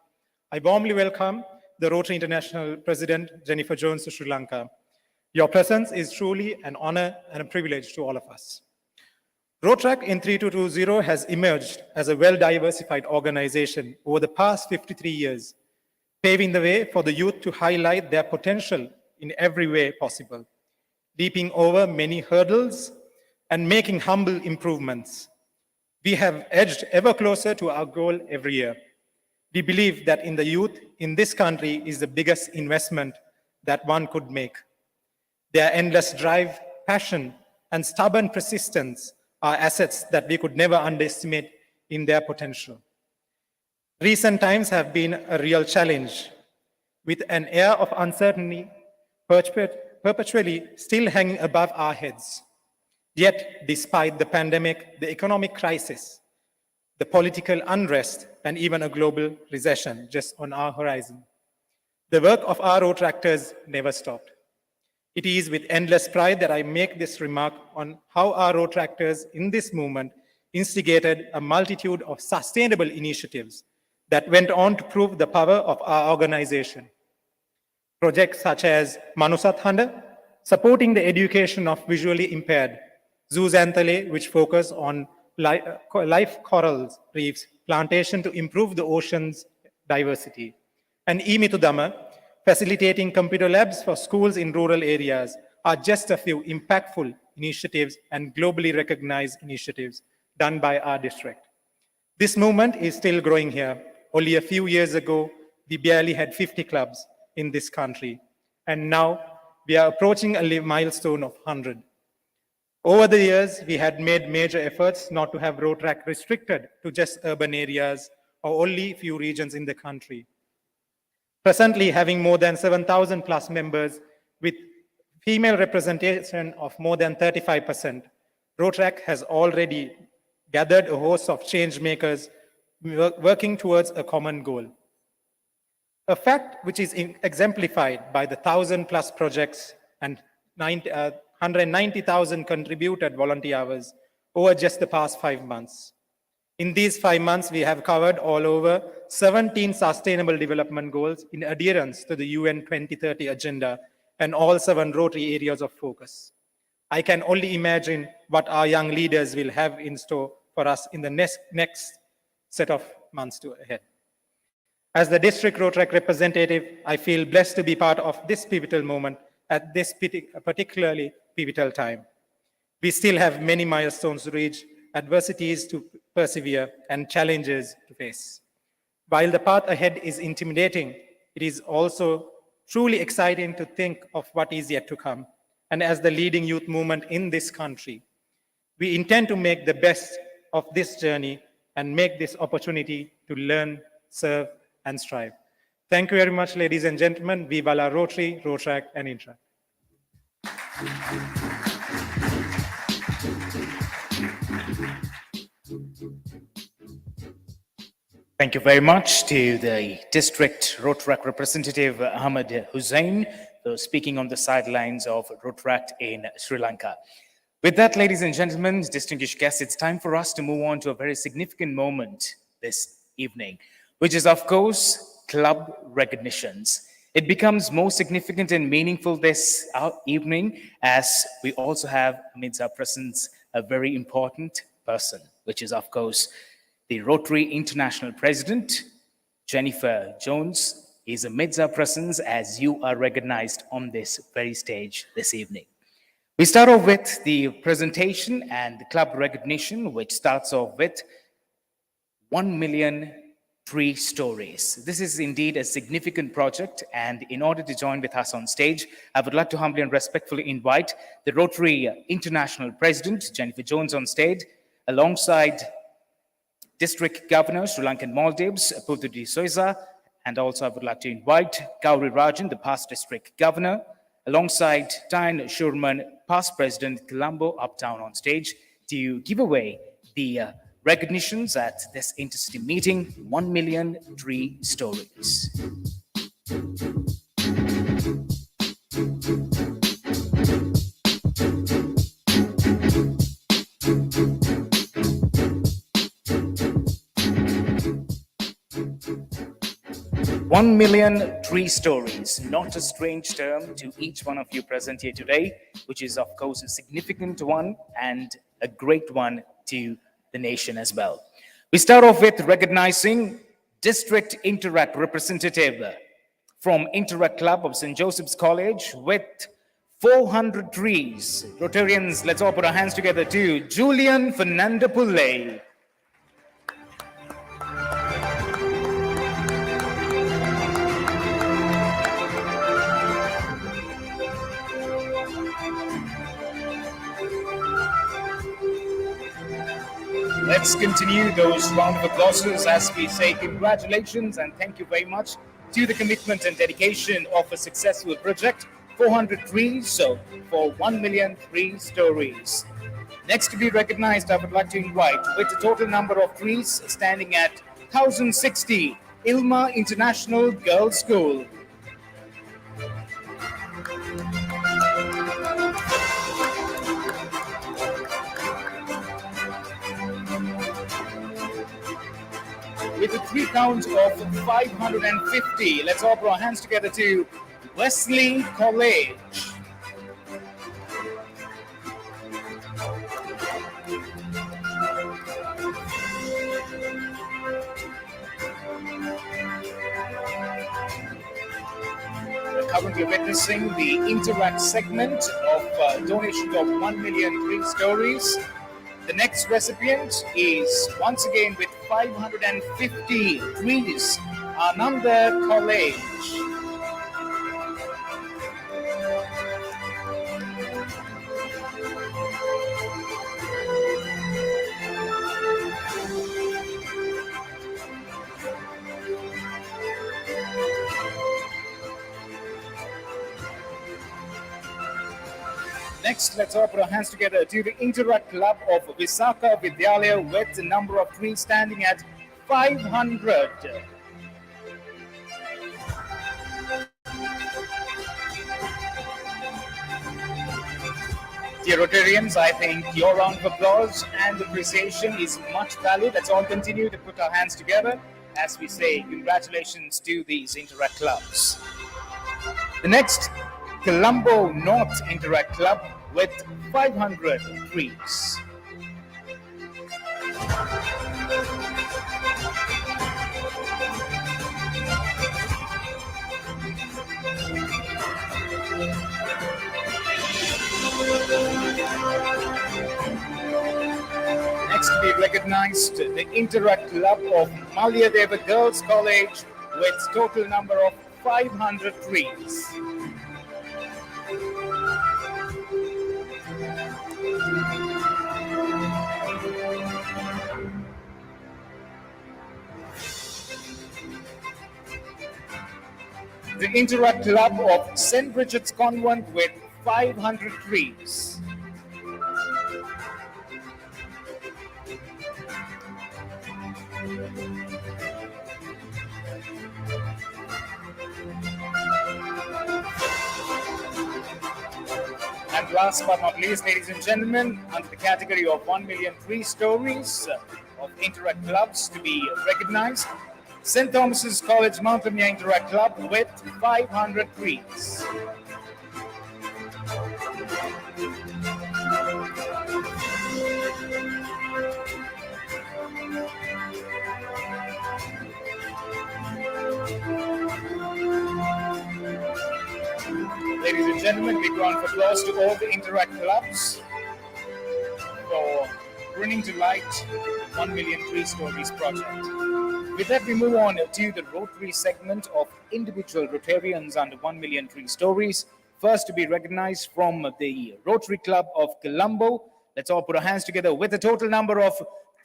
I warmly welcome the Rotary International President, Jennifer Jones, to Sri Lanka. Your presence is truly an honor and a privilege to all of us. Rotaract in 3220 has emerged as a well-diversified organization over the past 53 years, paving the way for the youth to highlight their potential in every way possible, leaping over many hurdles and making humble improvements. We have edged ever closer to our goal every year. We believe that in the youth in this country is the biggest investment that one could make. Their endless drive, passion, and stubborn persistence are assets that we could never underestimate in their potential. Recent times have been a real challenge, with an air of uncertainty perpetually still hanging above our heads. Yet, despite the pandemic, the economic crisis, the political unrest, and even a global recession just on our horizon, the work of our Rotractors never stopped. It is with endless pride that I make this remark on how our Rotractors in this movement instigated a multitude of sustainable initiatives that went on to prove the power of our organization. Projects such as Manusat Handa, supporting the education of visually impaired, Zooxanthale, which focus on life coral reefs, plantation to improve the ocean's diversity, and Imitudama, facilitating computer labs for schools in rural areas, are just a few impactful initiatives and globally recognized initiatives done by our district. This movement is still growing here. Only a few years ago, we barely had 50 clubs in this country, and now we are approaching a milestone of 100. Over the years, we had made major efforts not to have Rotaract restricted to just urban areas or only few regions in the country. Presently, having more than 7,000 plus members with female representation of more than 35%, Rotaract has already gathered a host of change makers working towards a common goal. A fact which is exemplified by the 1,000 plus projects and 190,000 contributed volunteer hours over just the past 5 months. In these 5 months, we have covered all over 17 sustainable development goals in adherence to the UN 2030 agenda and all 7 Rotary areas of focus. I can only imagine what our young leaders will have in store for us in the next set of months ahead. As the district Rotaract representative, I feel blessed to be part of this pivotal moment at this particularly pivotal time. We still have many milestones to reach, adversities to persevere, and challenges to face. While the path ahead is intimidating, it is also truly exciting to think of what is yet to come. And as the leading youth movement in this country, we intend to make the best of this journey and make this opportunity to learn, serve, and strive. Thank you very much, ladies and gentlemen. Viva la Rotary, Rotaract, and Interact. Thank you very much to the district Rotaract representative Ahmed Hussain for speaking on the sidelines of Rotaract in Sri Lanka. With that, ladies and gentlemen, distinguished guests, it's time for us to move on to a very significant moment this evening, which is, of course, club recognitions. It becomes more significant and meaningful this evening as we also have amidst our presence a very important person, which is, of course, the Rotary International President, Jennifer Jones, is amidst our presence as you are recognized on this very stage this evening. We start off with the presentation and the club recognition, which starts off with 1 million tree stories. This is indeed a significant project, and in order to join with us on stage, I would like to humbly and respectfully invite the Rotary International President, Jennifer Jones, on stage, alongside District Governor, Sri Lankan Maldives, Putu de Souza, and also I would like to invite Gauri Rajan, the past District Governor, alongside Tyne Shurman, past President, Colombo Uptown on stage to give away the recognitions at this intercity meeting, 1 million tree stories. One million tree stories, not a strange term to each one of you present here today, which is of course a significant one and a great one to the nation as well. We start off with recognizing District Interact representative from Interact Club of St. Joseph's College with 400 trees. Rotarians, let's all put our hands together to Julian Fernando Pulle. Let's continue those round of applauses as we say congratulations and thank you very much to the commitment and dedication of a successful project, 400 trees, so for 1 million tree stories. Next to be recognized, I would like to invite, with a total number of trees standing at 1,060, Ilma International Girls' School. With a tree count of 550. Let's all put our hands together to Wesley College. We're currently witnessing the Interact segment of donation of 1 million tree stories. The next recipient is once again with 550 trees, Ananda College. Next, let's all put our hands together to the Interact Club of Visakha Vidyalaya with the number of trees standing at 500. Dear Rotarians, I think your round of applause and appreciation is much valued. Let's all continue to put our hands together as we say congratulations to these Interact Clubs. The next, Colombo North Interact Club with 500 trees. Next to be recognized, the Interact Club of Malyadeva Girls College with total number of 500 trees. The Interact Club of St. Bridget's Convent with 500 trees. And last but not least, ladies and gentlemen, under the category of 1 million tree stories of Interact Clubs to be recognized, St. Thomas's College Mount Lamia Interact Club with 500 trees. Ladies and gentlemen, big round of applause to all the Interact Clubs for bringing to light 1 million tree stories project. With that, we move on to the Rotary segment of individual Rotarians under 1 million tree stories. First to be recognized from the Rotary Club of Colombo. Let's all put our hands together with a total number of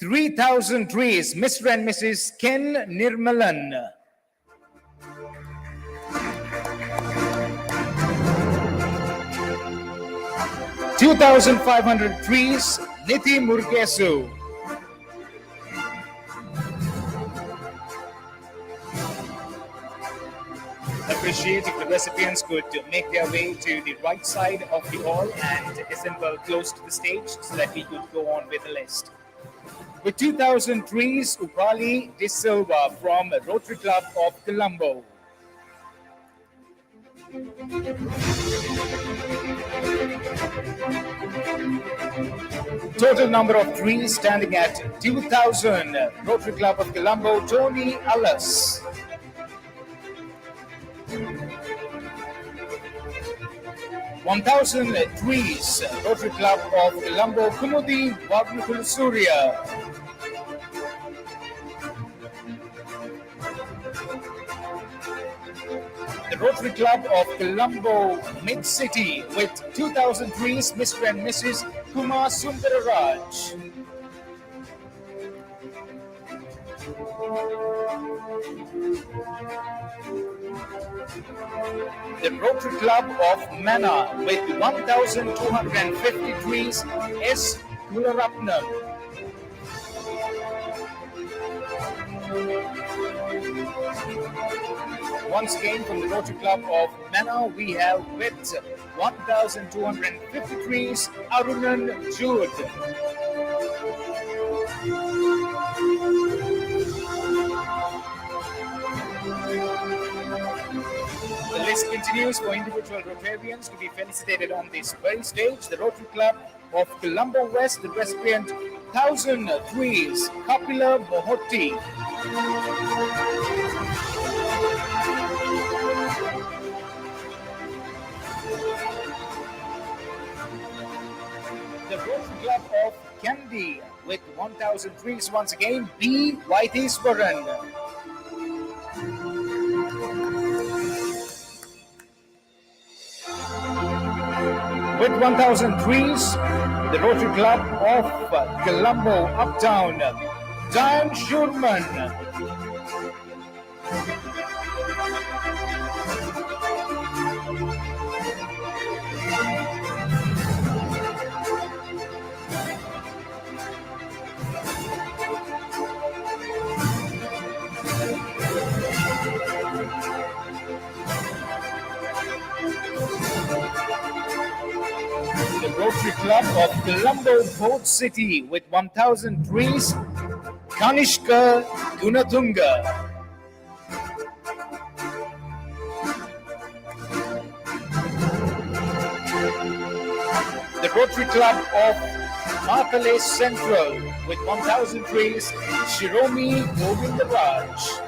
3,000 trees, Mr. and Mrs. Ken Nirmalan. 2,500 trees, Niti Murgesu. Appreciate if the recipients could make their way to the right side of the hall and assemble close to the stage so that we could go on with the list. With 2,000 trees, Upali De Silva from Rotary Club of Colombo. Total number of trees standing at 2,000, Rotary Club of Colombo, Tony Allas. 1,000 trees, Rotary Club of Colombo, Kumudi Wagnukull Surya. The Rotary Club of Colombo Mid-City with 2,000 trees, Mr. and Mrs. Kumar Sundararaj. The Rotary Club of Mana with 1,250 trees, S. Kularapnam. Once again from the Rotary Club of Mana, we have with 1,250 trees, Arunan Jude. The list continues for individual Rotarians to be felicitated on this very stage. The Rotary Club of Colombo West, the recipient 1,000 trees, Kapila Mohoti. The Rotary Club of Kandy with 1,000 trees once again, B. Vaidiswaran. With 1,000 trees, the Rotary Club of Colombo Uptown, Diane Schurman. The Rotary Club of Colombo Port City with 1,000 trees, Kanishka Gunatunga. The Rotary Club of Makale Central with 1,000 trees, Shiromi Govindaraj.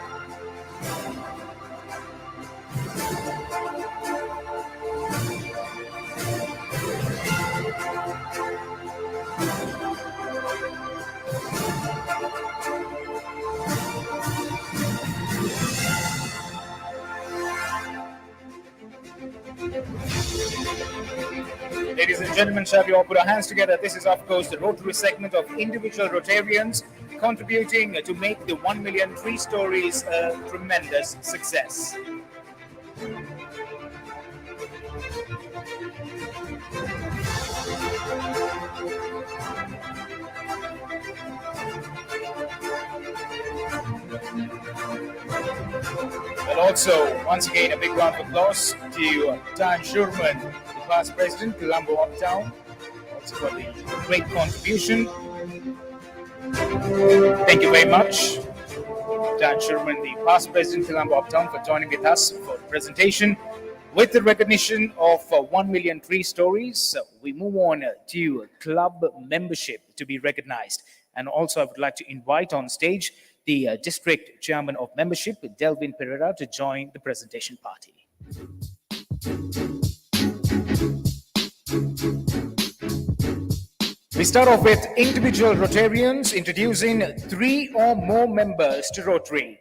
Ladies and gentlemen, shall we all put our hands together? This is, of course, the Rotary segment of individual Rotarians contributing to make the 1 million tree stories a tremendous success. Well, also, once again, a big round of applause to Dan Schurman, the past president, Colombo Uptown, also for the great contribution. Thank you very much, Dan Schurman, the past president, Colombo Uptown, for joining with us for the presentation. With the recognition of 1 million tree stories, we move on to club membership to be recognized. And also, I would like to invite on stage the district chairman of membership, Delvin Pereira, to join the presentation party. We start off with individual Rotarians introducing 3 or more members to Rotary.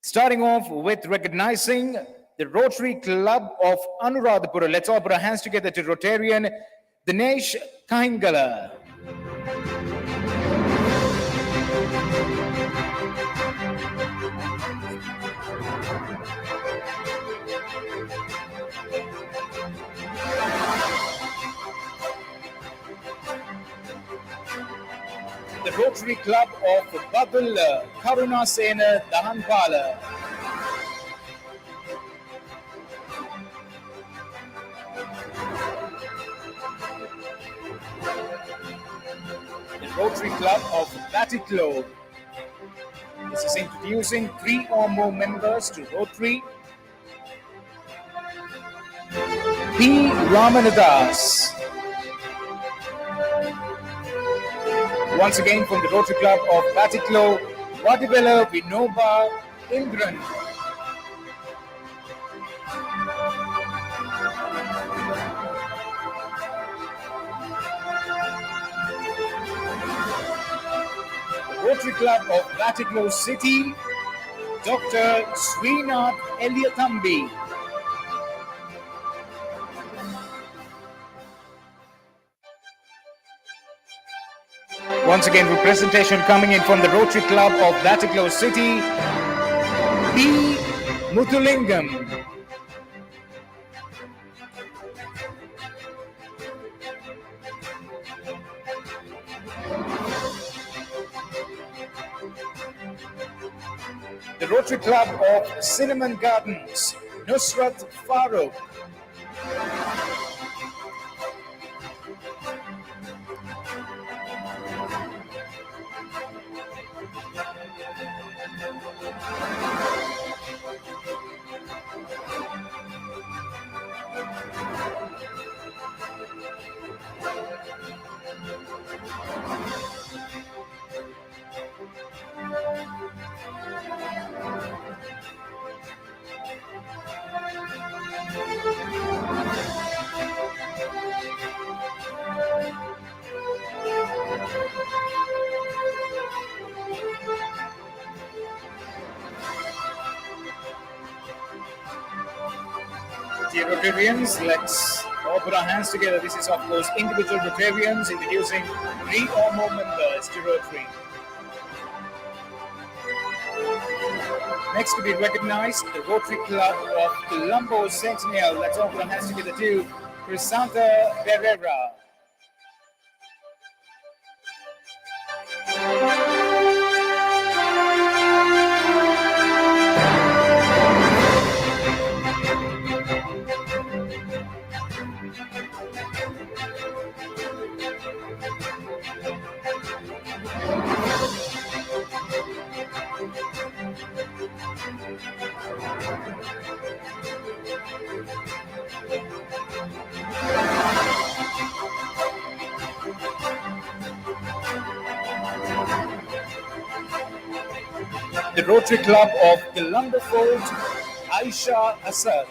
Starting off with recognizing the Rotary Club of Anuradhapura. Let's all put our hands together to Rotarian Dinesh Kaingala. Rotary Club of Badulla Karuna Sena Dahanpala. The Rotary Club of Batiklo. This is introducing 3 or more members to Rotary. P. Ramanadas. Once again from the Rotary Club of Batiklo, Vadivela Vinoba Indran. Rotary Club of Batiklo City, Dr. Srinath Eliathambi. Once again, representation coming in from the Rotary Club of Batiklo City, P. Muthulingam. The Rotary Club of Cinnamon Gardens, Nusrat Farooq. Dear Rotarians, let's all put our hands together. This is, of course, individual Rotarians introducing 3 or more members to Rotary. Next to be recognized, the Rotary Club of Colombo Centennial. Let's all put our hands together to Crisanta Pereira. The Rotary Club of Colombo Fort, Aisha Asad.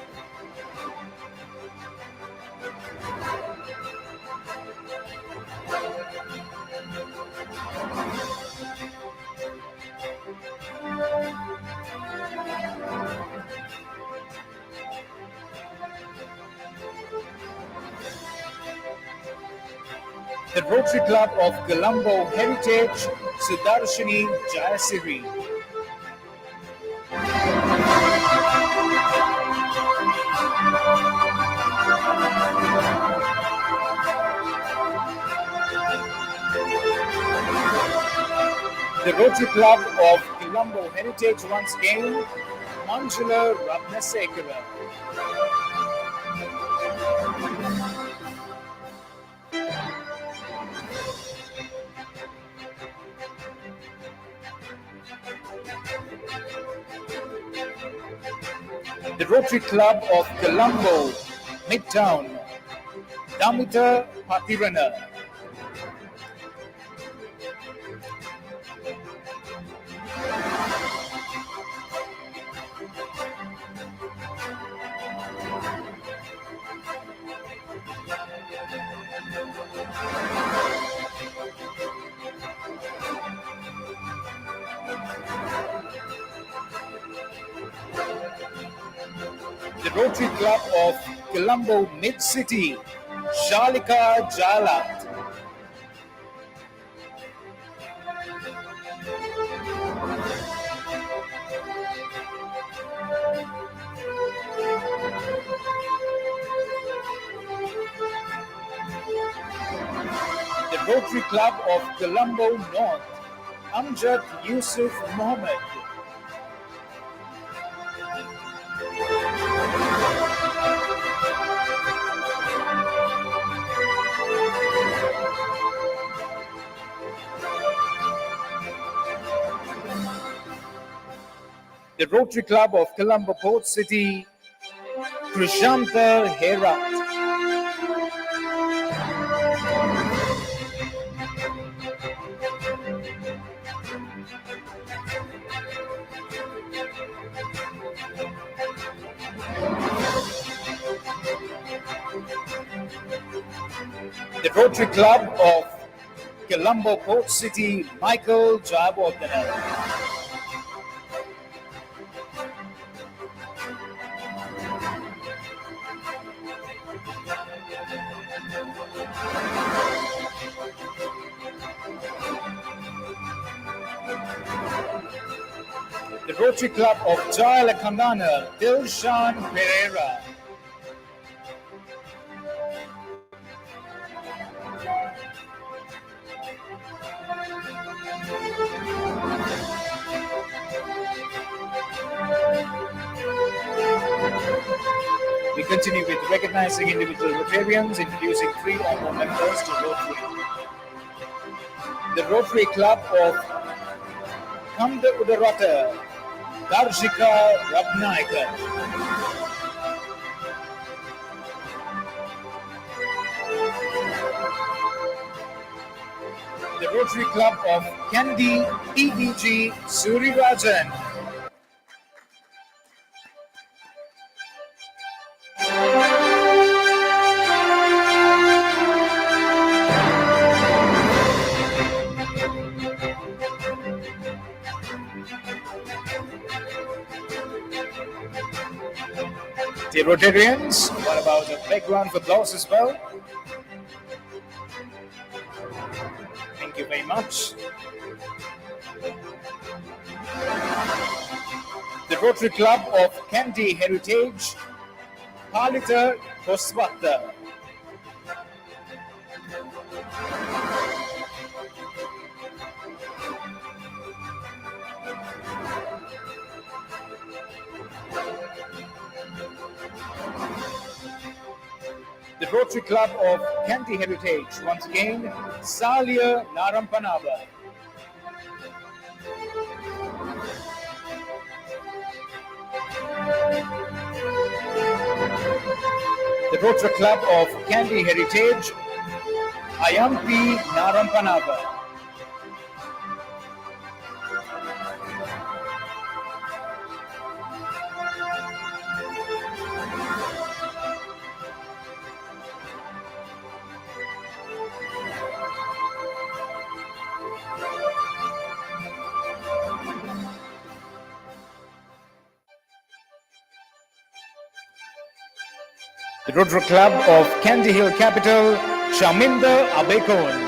The Rotary Club of Colombo Heritage, Sudarshini Jayasiri. The Rotary Club of Colombo Heritage once again, Manjula Ratnasekara. The Rotary Club of Colombo Midtown, Damita Patirana. The Rotary Club of Colombo Mid-City, Shalika Jalat. The Rotary Club of Colombo North, Amjad Yusuf Mohammed. The Rotary Club of Colombo Port City, Krishanta Herat. The Rotary Club of Colombo Port City, Michael Jayawardena. The Rotary Club of Jayalakandana, Dilshan Pereira. We continue with recognizing individual Rotarians, introducing 3 or more members to Rotary. The Rotary Club of Kamda Udarata, Darshika Rabnaika. The Rotary Club of Kandi EVG Surirajan. Dear Rotarians, what about a big round of applause as well? Thank you very much. The Rotary Club of Kandy Heritage, Palita Koswata. The Rotary Club of Kandy Heritage, once again, Salia Narampanaba. The Rotary Club of Kandy Heritage, Ayampi Narampanaba. The Rotary Club of Candy Hill Capital, Shaminda Abekon.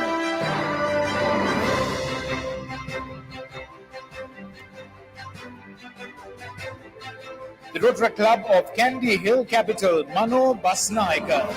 The Rotary Club of Candy Hill Capital, Mano Basnaika.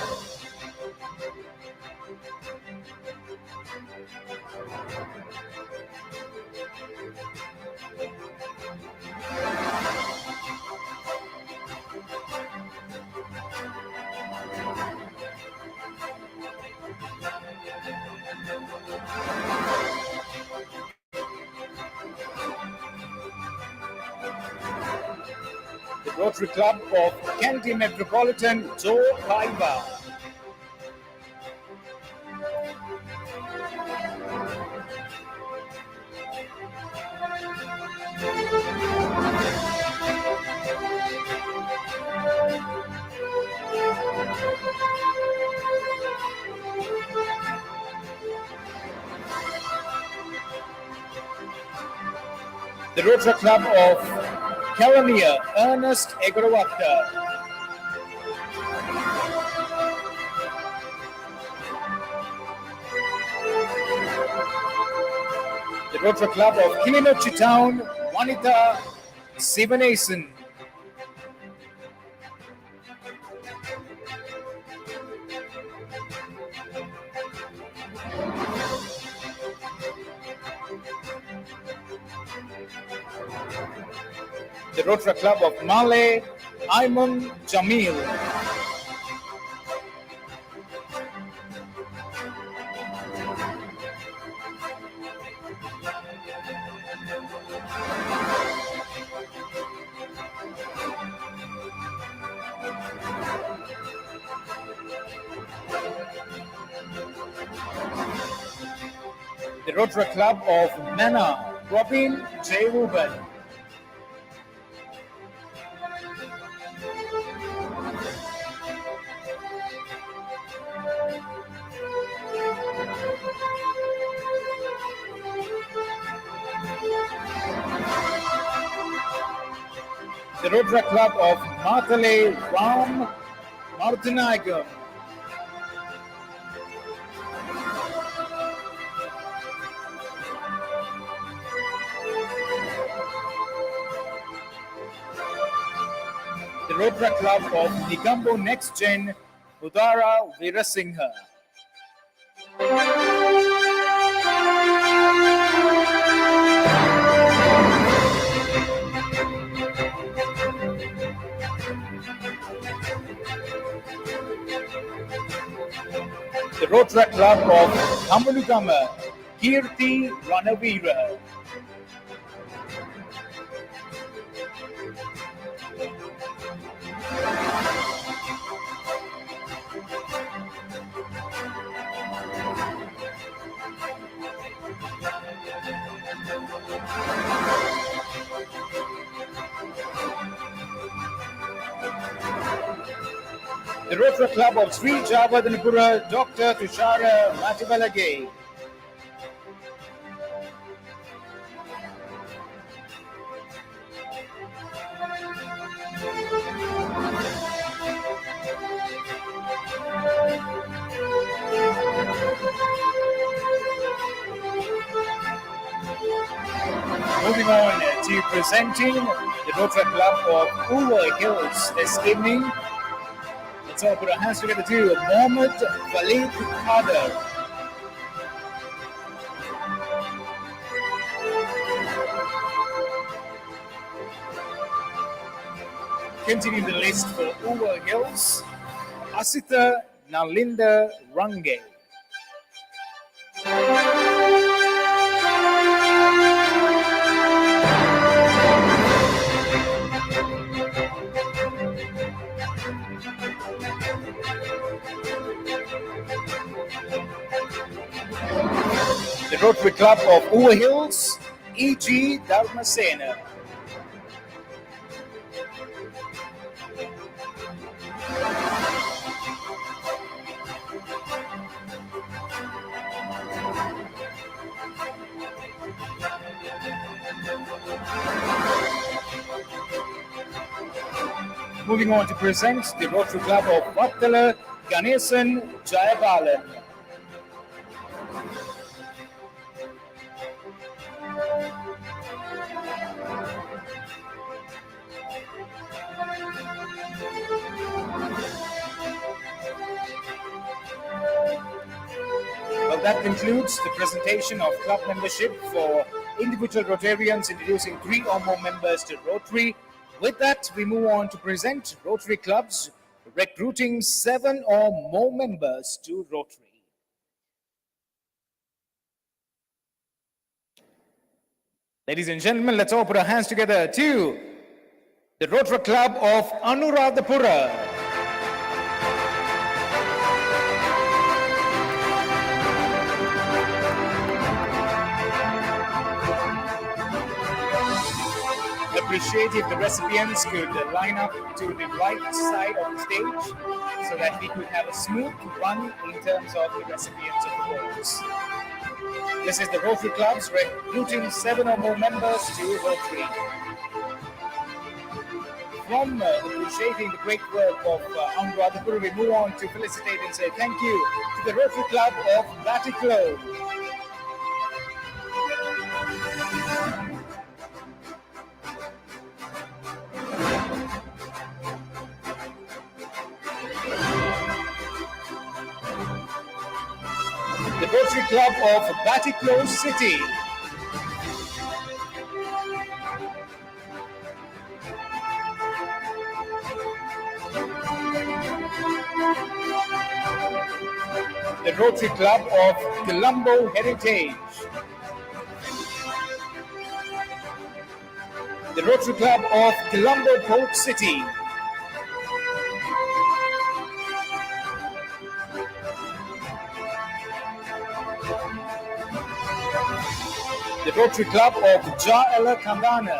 The Rotary Club of Kandy Metropolitan, Joe Paiva. The Rotary Club of Karamia, Ernest Egorawata. The Rotary Club of Kilinochi Town, Wanita Sivanason. the Rotary Club of Malay, Aimun Jamil. The Rotary Club of Mena, Robin J. Ruben. The Rotary Club of Matale, Ram Martinagam. The Rotary Club of Nigambo Next Gen, Udara Virasinghe. The Rotary Club of Hamalugama, Kirti Ranavira. The Rotary Club of Sri Javadanapura, Dr. Tushara Mativalage. Moving on to presenting the Rotary Club of Uwa Hills this evening. Let's all put our hands together to Mohammed Khalid Kader. Continuing the list for Uwa Hills, Asita Nalinda Range. The Rotary Club of Uwa Hills, E.G. Dharmasena. Moving on to present the Rotary Club of Vattala Ganesan Jayabalan. Well, that concludes the presentation of club membership for individual Rotarians introducing 3 or more members to Rotary. With that, we move on to present Rotary clubs recruiting 7 or more members to Rotary. Ladies and gentlemen, let's all put our hands together to the Rotary Club of Anuradhapura. Appreciate if the recipients could line up to the right side of the stage so that we could have a smooth run in terms of the recipients of the awards. This is the Rotary Clubs recruiting 7 or more members to Rotary. From appreciating the great work of Anuradhapura, we move on to felicitate and say thank you to the Rotary Club of Batiklo. The Rotary Club of Batiklo City. the Rotary Club of Colombo Heritage, the Rotary Club of Colombo Port City, the Rotary Club of Ja Ella Kandana,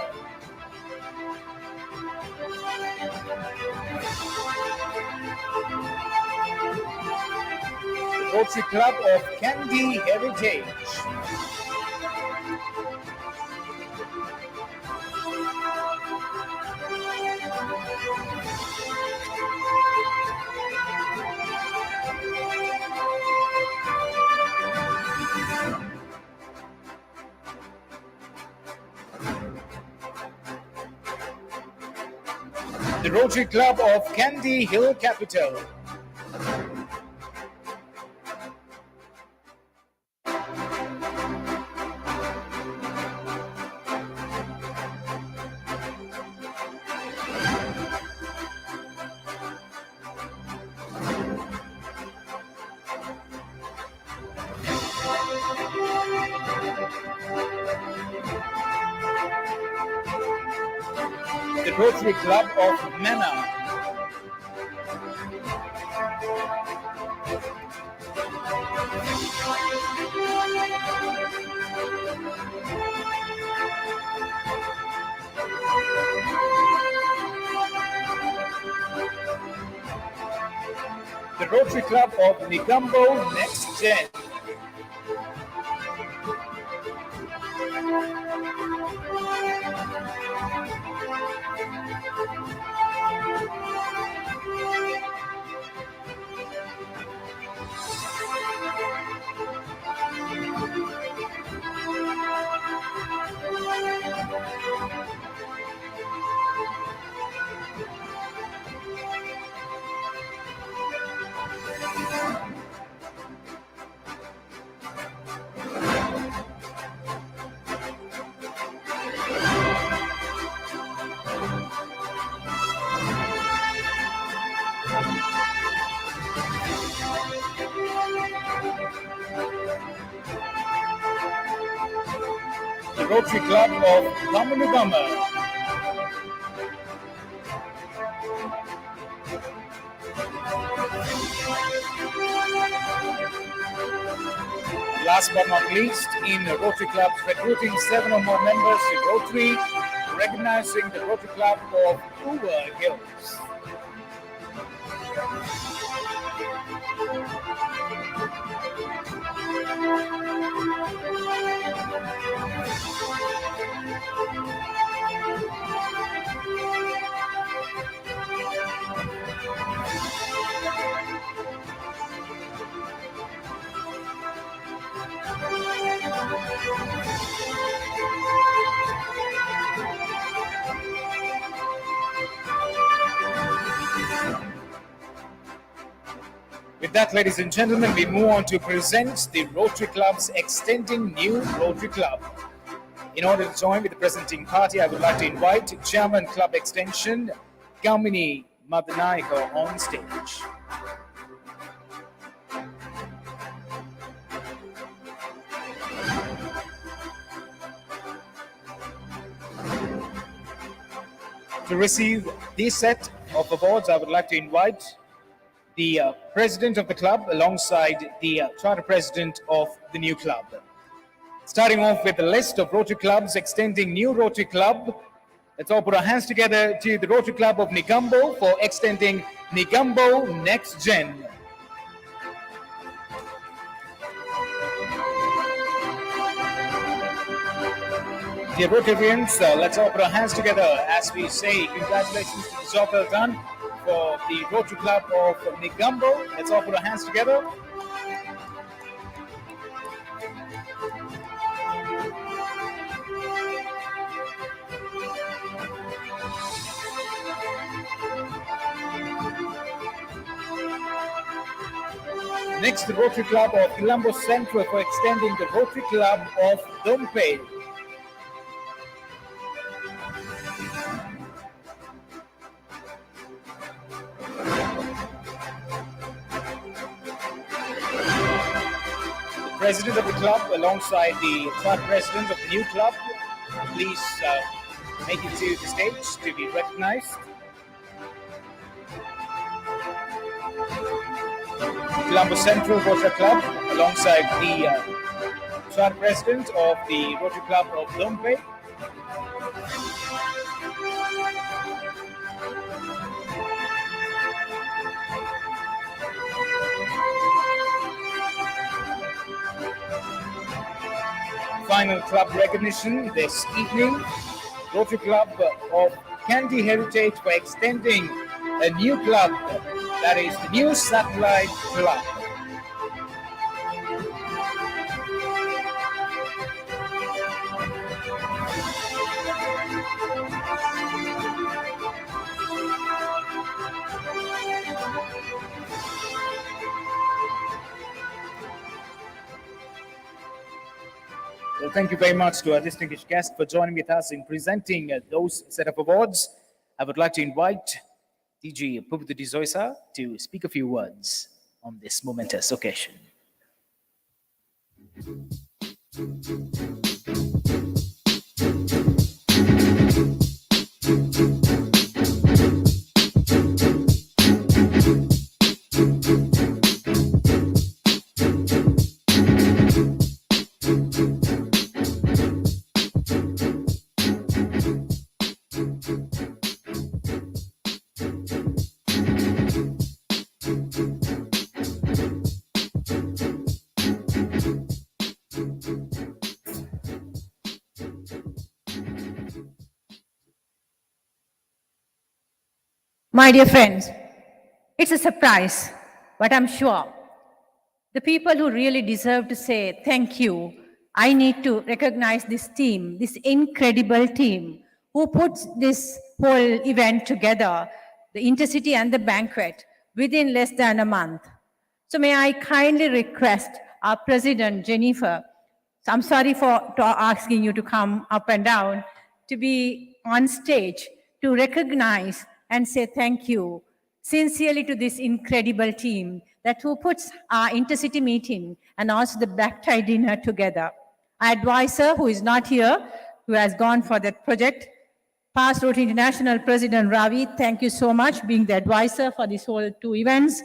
the Rotary Club of Kandy Heritage, the Rotary Club of Kandy Hill Capital, the Rotary Club of Mena, the Rotary Club of Negumbo Next Gen, the Rotary Club of Bamanugama, last but not least, in Rotary clubs recruiting 7 or more members to Rotary, recognizing the Rotary Club of Uber Hills. With that, ladies and gentlemen, we move on to present the Rotary Club's extending new Rotary Club. In order to join with the presenting party, I would like to invite Chairman Club Extension, Gamini Madanaika, on stage. To receive this set of awards, I would like to invite the president of the club alongside the charter president of the new club. Starting off with the list of Rotary clubs extending new Rotary Club, let's all put our hands together to the Rotary Club of Negumbo for extending Negumbo Next Gen. Dear Rotarians, let's all put our hands together as we say congratulations to the job well done for the Rotary Club of Negumbo. Let's all put our hands together. Next, the Rotary Club of Colombo Central for extending the Rotary Club of Dompe. president of the club alongside the third president of the new club, please make it to the stage to be recognized. Colombo Central Rotary Club alongside the third president of the Rotary Club of Lombe. Final club recognition this evening, Rotary Club of Kandy Heritage for extending a new club, that is the new satellite club. Well, thank you very much to our distinguished guest for joining with us in presenting those set of awards. I would like to invite DG Pubutu Dizoisa to speak a few words on this momentous occasion. My dear friends, it's a surprise, but I'm sure the people who really deserve to say thank you, I need to recognize this team, this incredible team who puts this whole event together, the Intercity and the banquet, within less than a month. So may I kindly request our President, Jennifer, so I'm sorry for asking you to come up and down, to be on stage to recognize and say thank you sincerely to this incredible team that who puts our intercity meeting and also the black tie dinner together. Our advisor, who is not here, who has gone for that project, past Rotary International President Ravi, thank you so much being the advisor for these whole two events.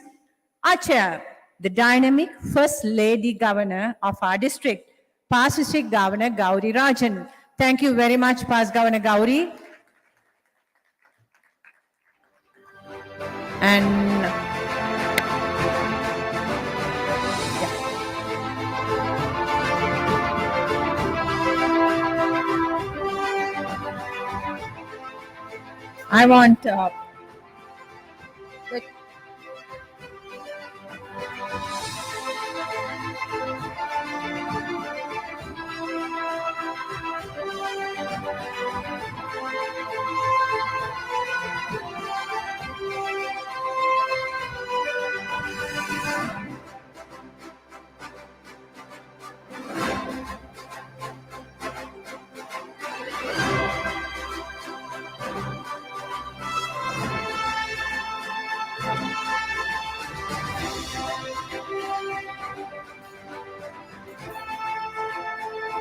Our chair, the dynamic First Lady Governor of our district, past District Governor Gauri Rajan. Thank you very much, past Governor Gauri. And I want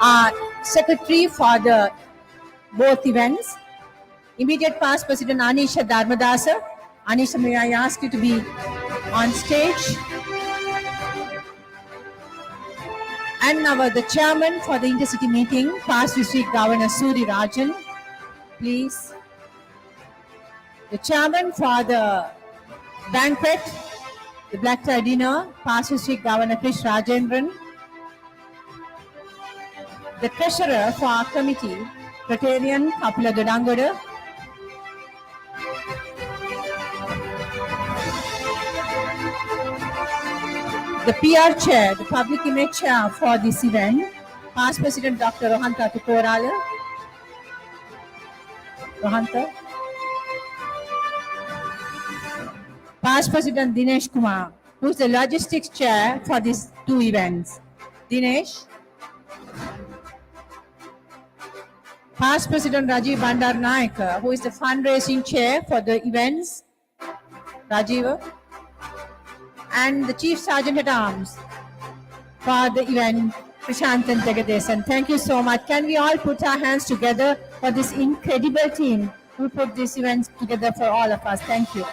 our secretary for the both events, immediate past President Anisha Dharmadasa. Anisha, may I ask you to be on stage? And now the chairman for the intercity meeting, past District Governor Suri Rajan, please. The chairman for the banquet, the black tie dinner, past District Governor Krish Rajendran. The treasurer for our committee, Rotarian Kapila Dodangoda. The PR chair, the public image chair for this event, past President Dr. Rohanta Tukorala. Rohanta. Past President Dinesh Kumar, who is the logistics chair for these two events. Dinesh. Past President Rajiv Bandar Naik, who is the fundraising chair for the events. Rajiv. And the Chief Sergeant at Arms for the event, Prashant and Jagadesan. Thank you so much. Can we all put our hands together for this incredible team who put this event together for all of us? Thank you.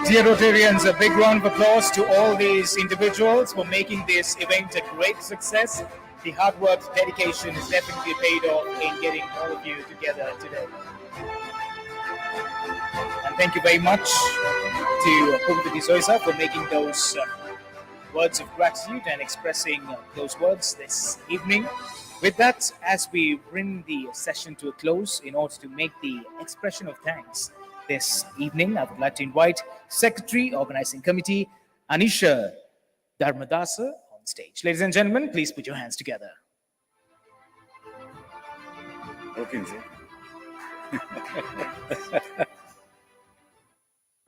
Dear Rotarians, a big round of applause to all these individuals for making this event a great success. The hard work, dedication is definitely paid off in getting all of you together today. And thank you very much to Pumbedi Soisa for making those words of gratitude and expressing those words this evening. With that, as we bring the session to a close, in order to make the expression of thanks this evening, I would like to invite Secretary, Organizing Committee, Anisha Dharmadasa on stage. Ladies and gentlemen, please put your hands together. Okay, sir.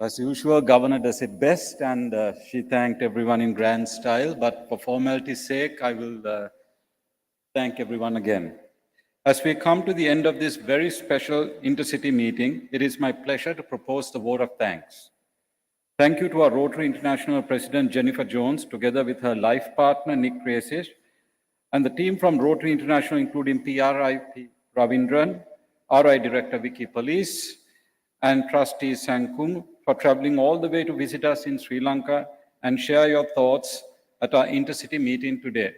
As usual, Governor does it best, and she thanked everyone in grand style. But for formality's sake, I will thank everyone again. As we come to the end of this very special intercity meeting, it is my pleasure to propose the vote of thanks. Thank you to our Rotary International President Jennifer Jones, together with her life partner Nick Krasish, and the team from Rotary International, including PRI Ravindran, RI Director Vicky Police, and Trustee Sankung, for traveling all the way to visit us in Sri Lanka and share your thoughts at our intercity meeting today.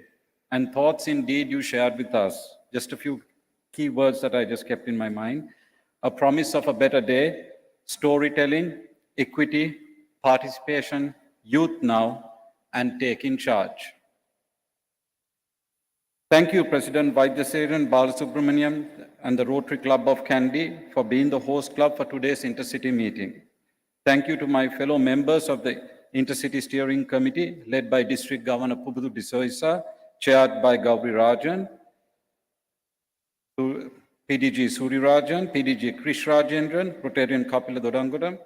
And thoughts indeed you shared with us. Just a few key words that I just kept in my mind. A promise of a better day, storytelling, equity, participation, youth now, and taking charge. Thank you, President Vaidyaseran Balasubramaniam and the Rotary Club of Kandy for being the host club for today's intercity meeting. Thank you to my fellow members of the Intercity Steering Committee, led by District Governor Pubudu Disoisa, chaired by Gauri Rajan, PDG Surirajan, PDG Krish Rajendran, Rotarian Kapila Dodangodam,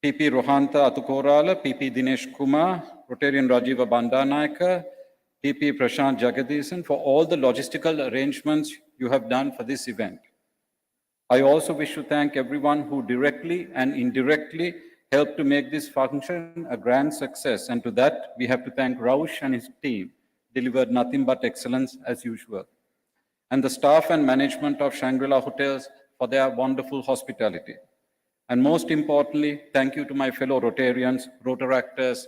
PP Rohanta Atukorala, PP Dinesh Kumar, Rotarian Rajiva Bandanayaka, PP Prashant Jagadesan, for all the logistical arrangements you have done for this event. I also wish to thank everyone who directly and indirectly helped to make this function a grand success. And to that, we have to thank Raush and his team, delivered nothing but excellence as usual. And the staff and management of Shangri-La Hotels for their wonderful hospitality. And most importantly, thank you to my fellow Rotarians, Rotaractors,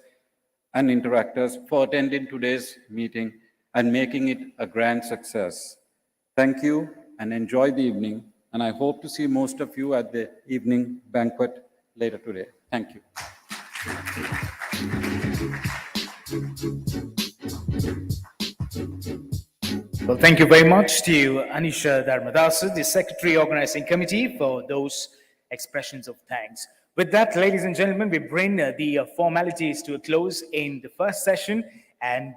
and Interactors for attending today's meeting and making it a grand success. Thank you and enjoy the evening. And I hope to see most of you at the evening banquet later today. Thank you. Well, thank you very much to Anisha Dharmadasa, the Secretary Organizing Committee, for those expressions of thanks. With that, ladies and gentlemen, we bring the formalities to a close in the first session, and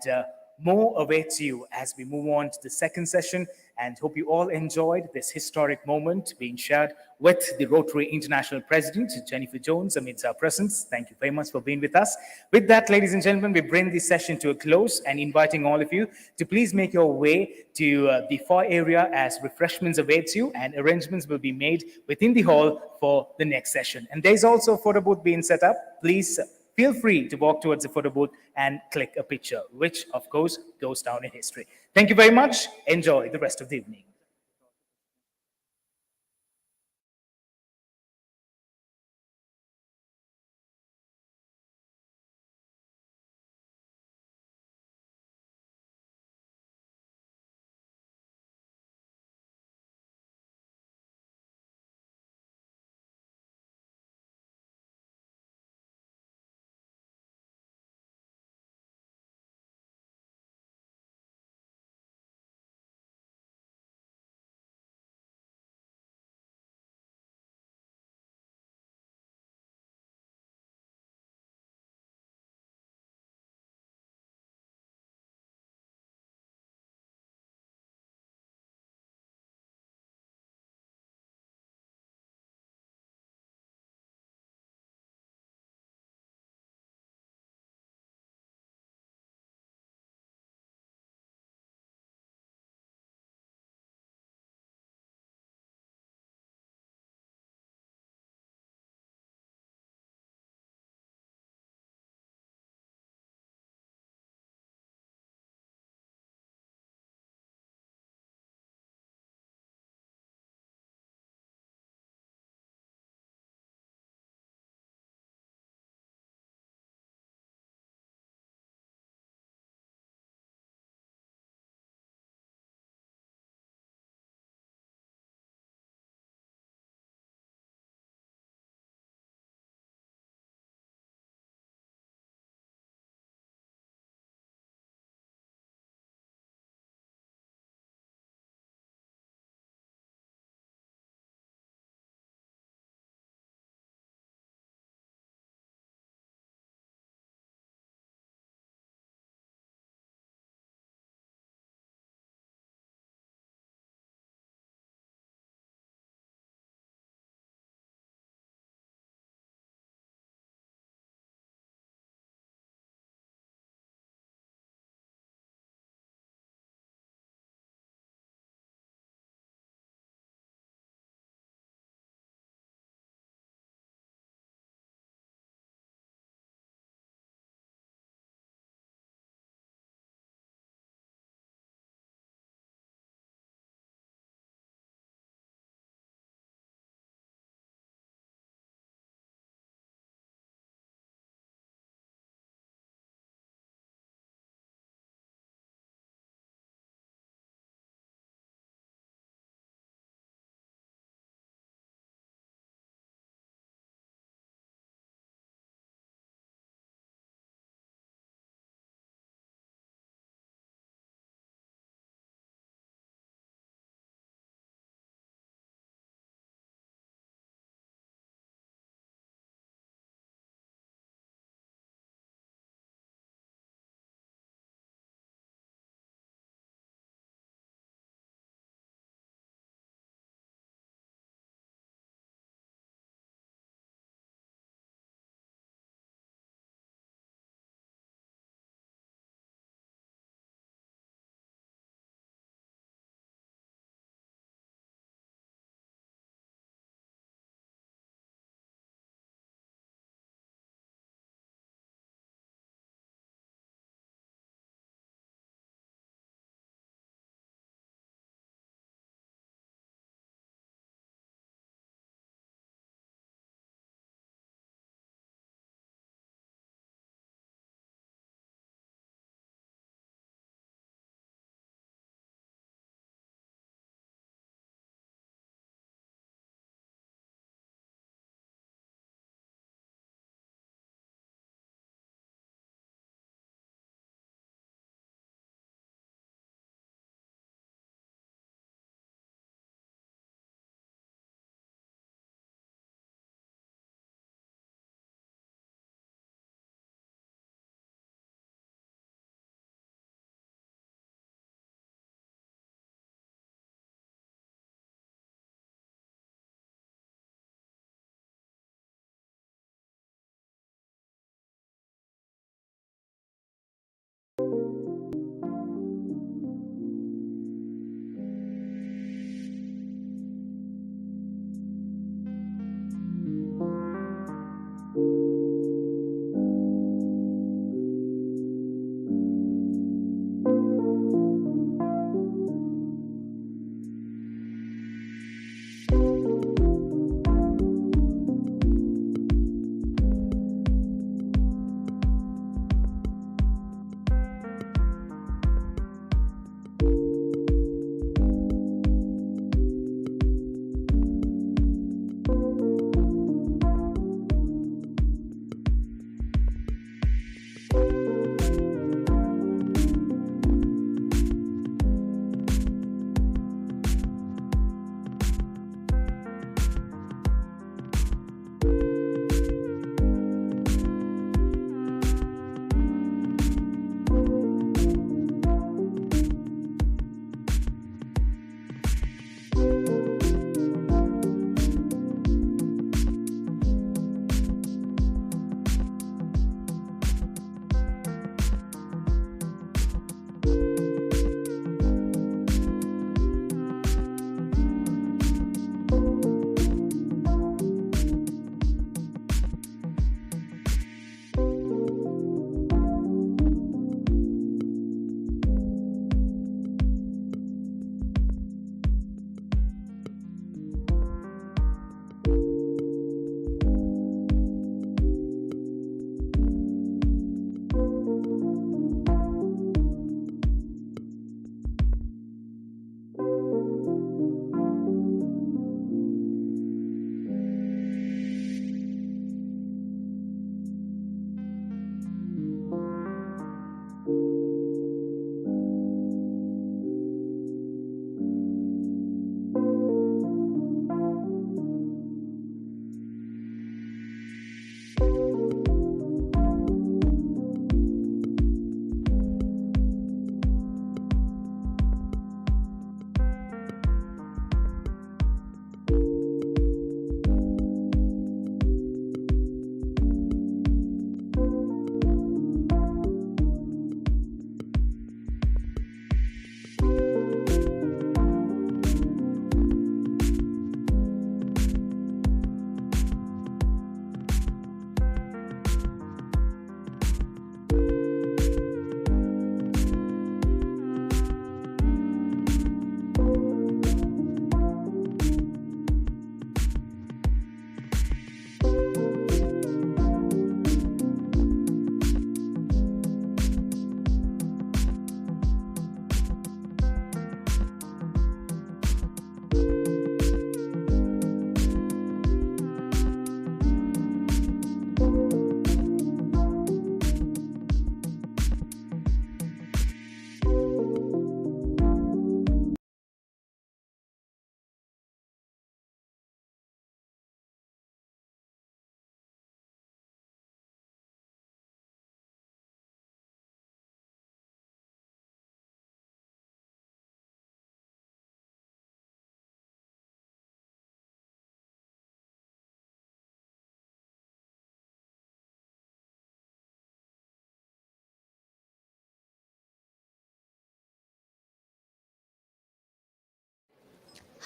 more awaits you as we move on to the second session, and hope you all enjoyed this historic moment being shared with the Rotary International President, Jennifer Jones, amidst our presence. Thank you very much for being with us. With that, ladies and gentlemen, we bring this session to a close and inviting all of you to please make your way to the foyer area as refreshments awaits you, and arrangements will be made within the hall for the next session. And there's also a photo booth being set up. Please feel free to walk towards the photo booth and click a picture, which of course goes down in history. Thank you very much. Enjoy the rest of the evening.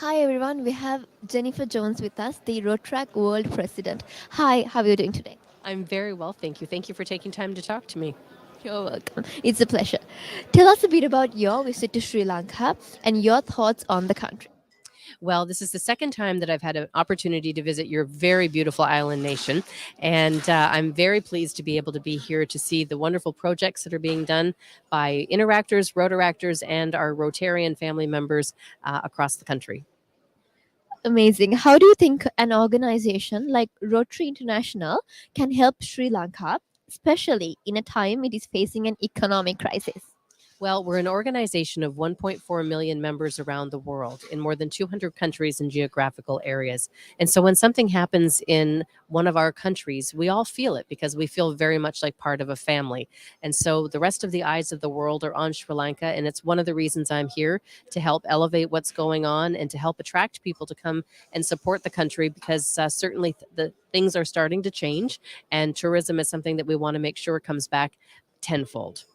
Hi everyone, we have Jennifer Jones with us, the Rotrack World President. Hi, how are you doing today? I'm very well, thank you. Thank you for taking time to talk to me. You're welcome. It's a pleasure. Tell us a bit about your visit to Sri Lanka and your thoughts on the country. Well, this is the second time that I've had an opportunity to visit your very beautiful island nation. And I'm very pleased to be able to be here to see the wonderful projects that are being done by interactors, rotaractors, and our Rotarian family members across the country. Amazing. How do you think an organization like Rotary International can help Sri Lanka, especially in a time it is facing an economic crisis? Well, we're an organization of 1.4 million members around the world in more than 200 countries and geographical areas. And so when something happens in one of our countries, we all feel it because we feel very much like part of a family. And so the rest of the eyes of the world are on Sri Lanka. And it's one of the reasons I'm here to help elevate what's going on and to help attract people to come and support the country because certainly the things are starting to change. And tourism is something that we want to make sure comes back tenfold.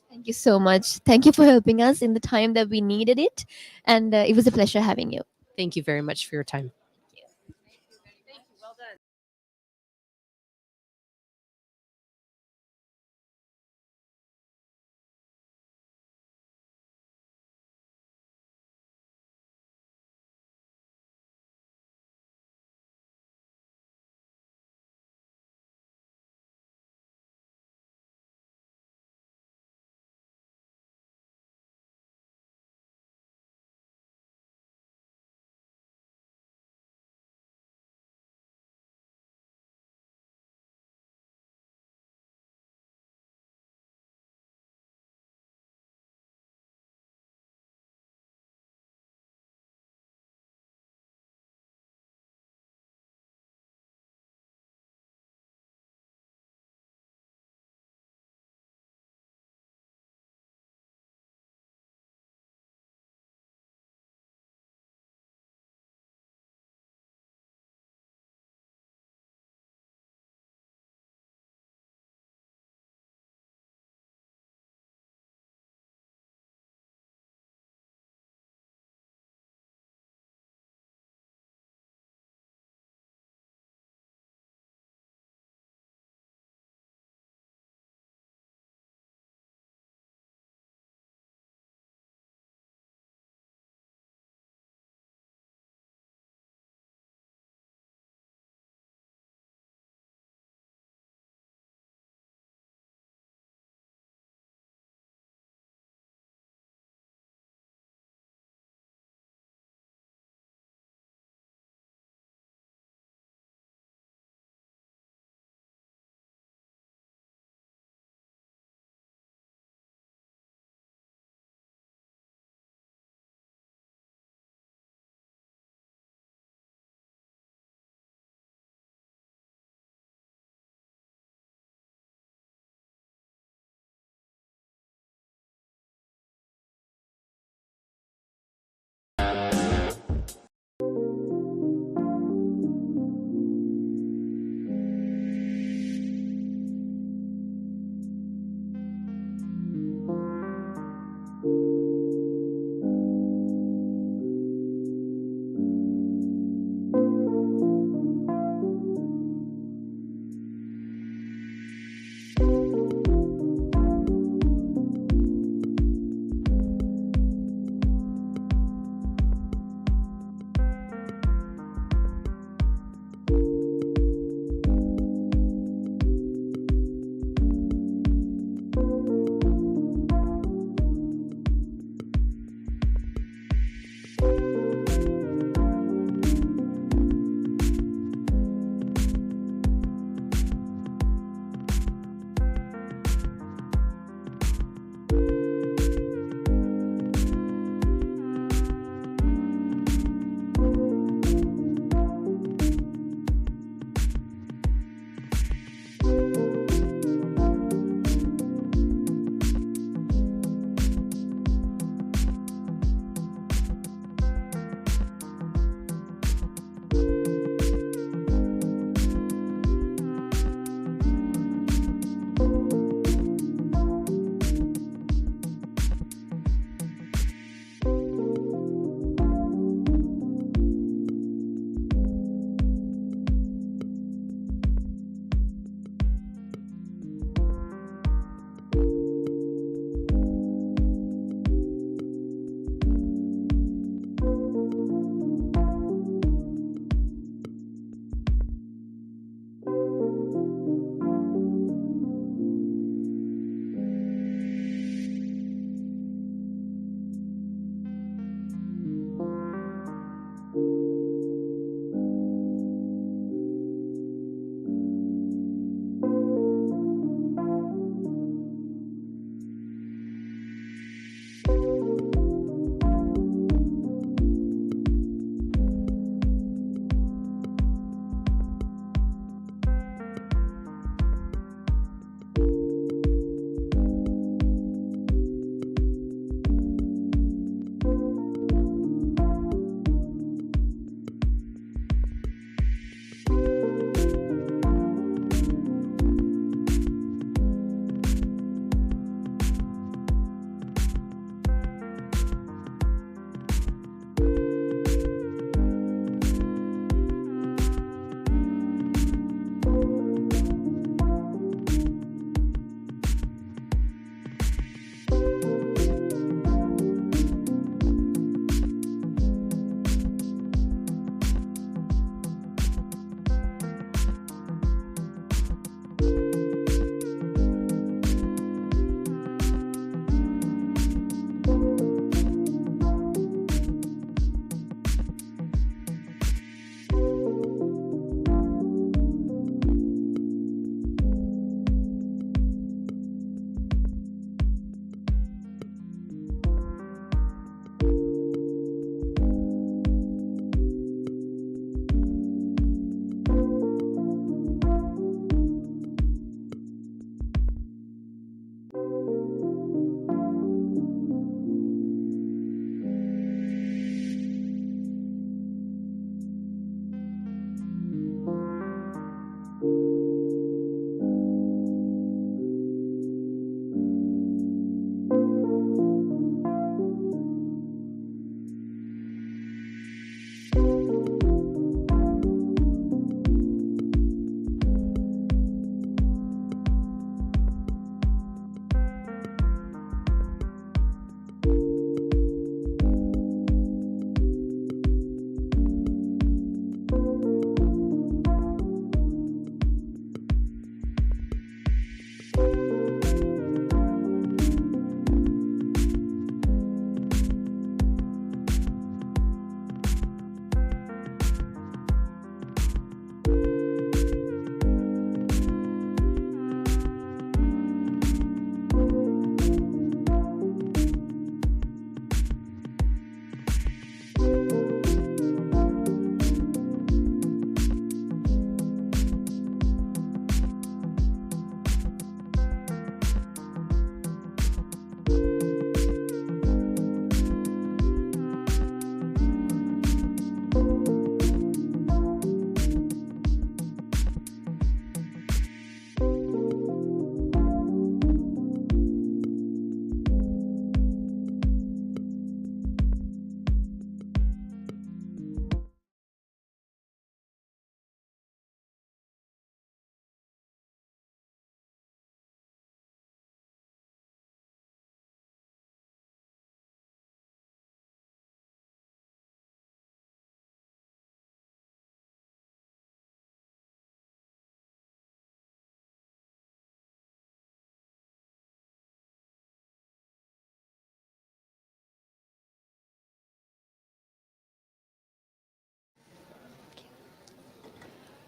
Thank you so much. Thank you for helping us in the time that we needed it. And it was a pleasure having you. Thank you very much for your time.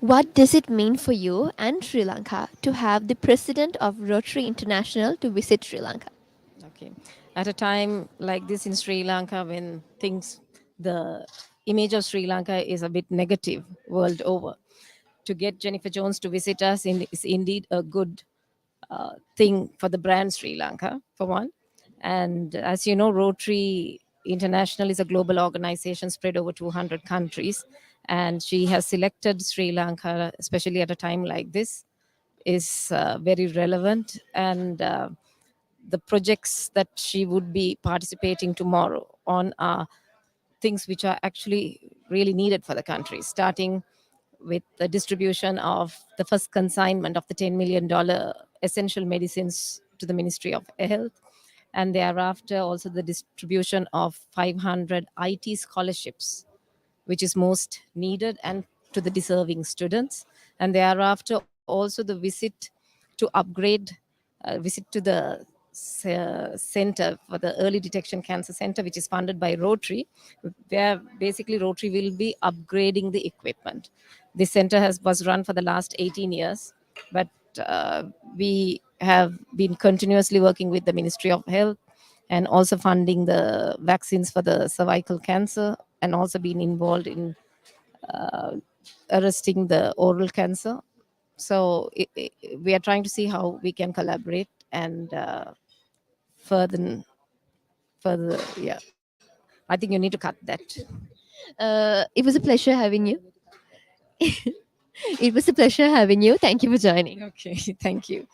What does it mean for you and Sri Lanka to have the president of Rotary International to visit Sri Lanka? Okay. At a time like this in Sri Lanka, when the image of Sri Lanka is a bit negative world over, to get Jennifer Jones to visit us is indeed a good thing for the brand Sri Lanka, for one. And as you know, Rotary International is a global organization spread over 200 countries. And she has selected Sri Lanka, especially at a time like this, is very relevant. And the projects that she would be participating tomorrow on are things which are actually really needed for the country, starting with the distribution of the first consignment of the $10 million essential medicines to the Ministry of Health, and thereafter also the distribution of 500 IT scholarships, which is most needed, and to the deserving students, and thereafter also the visit to upgrade, visit to the center for the early detection cancer center, which is funded by Rotary, where basically Rotary will be upgrading the equipment. This center was run for the last 18 years, but we have been continuously working with the Ministry of Health and also funding the vaccines for the cervical cancer, and also been involved in arresting the oral cancer. So we are trying to see how we can collaborate and further, yeah. I think you need to cut that. It was a pleasure having you. It was a pleasure having you. Thank you for joining. Okay, thank you.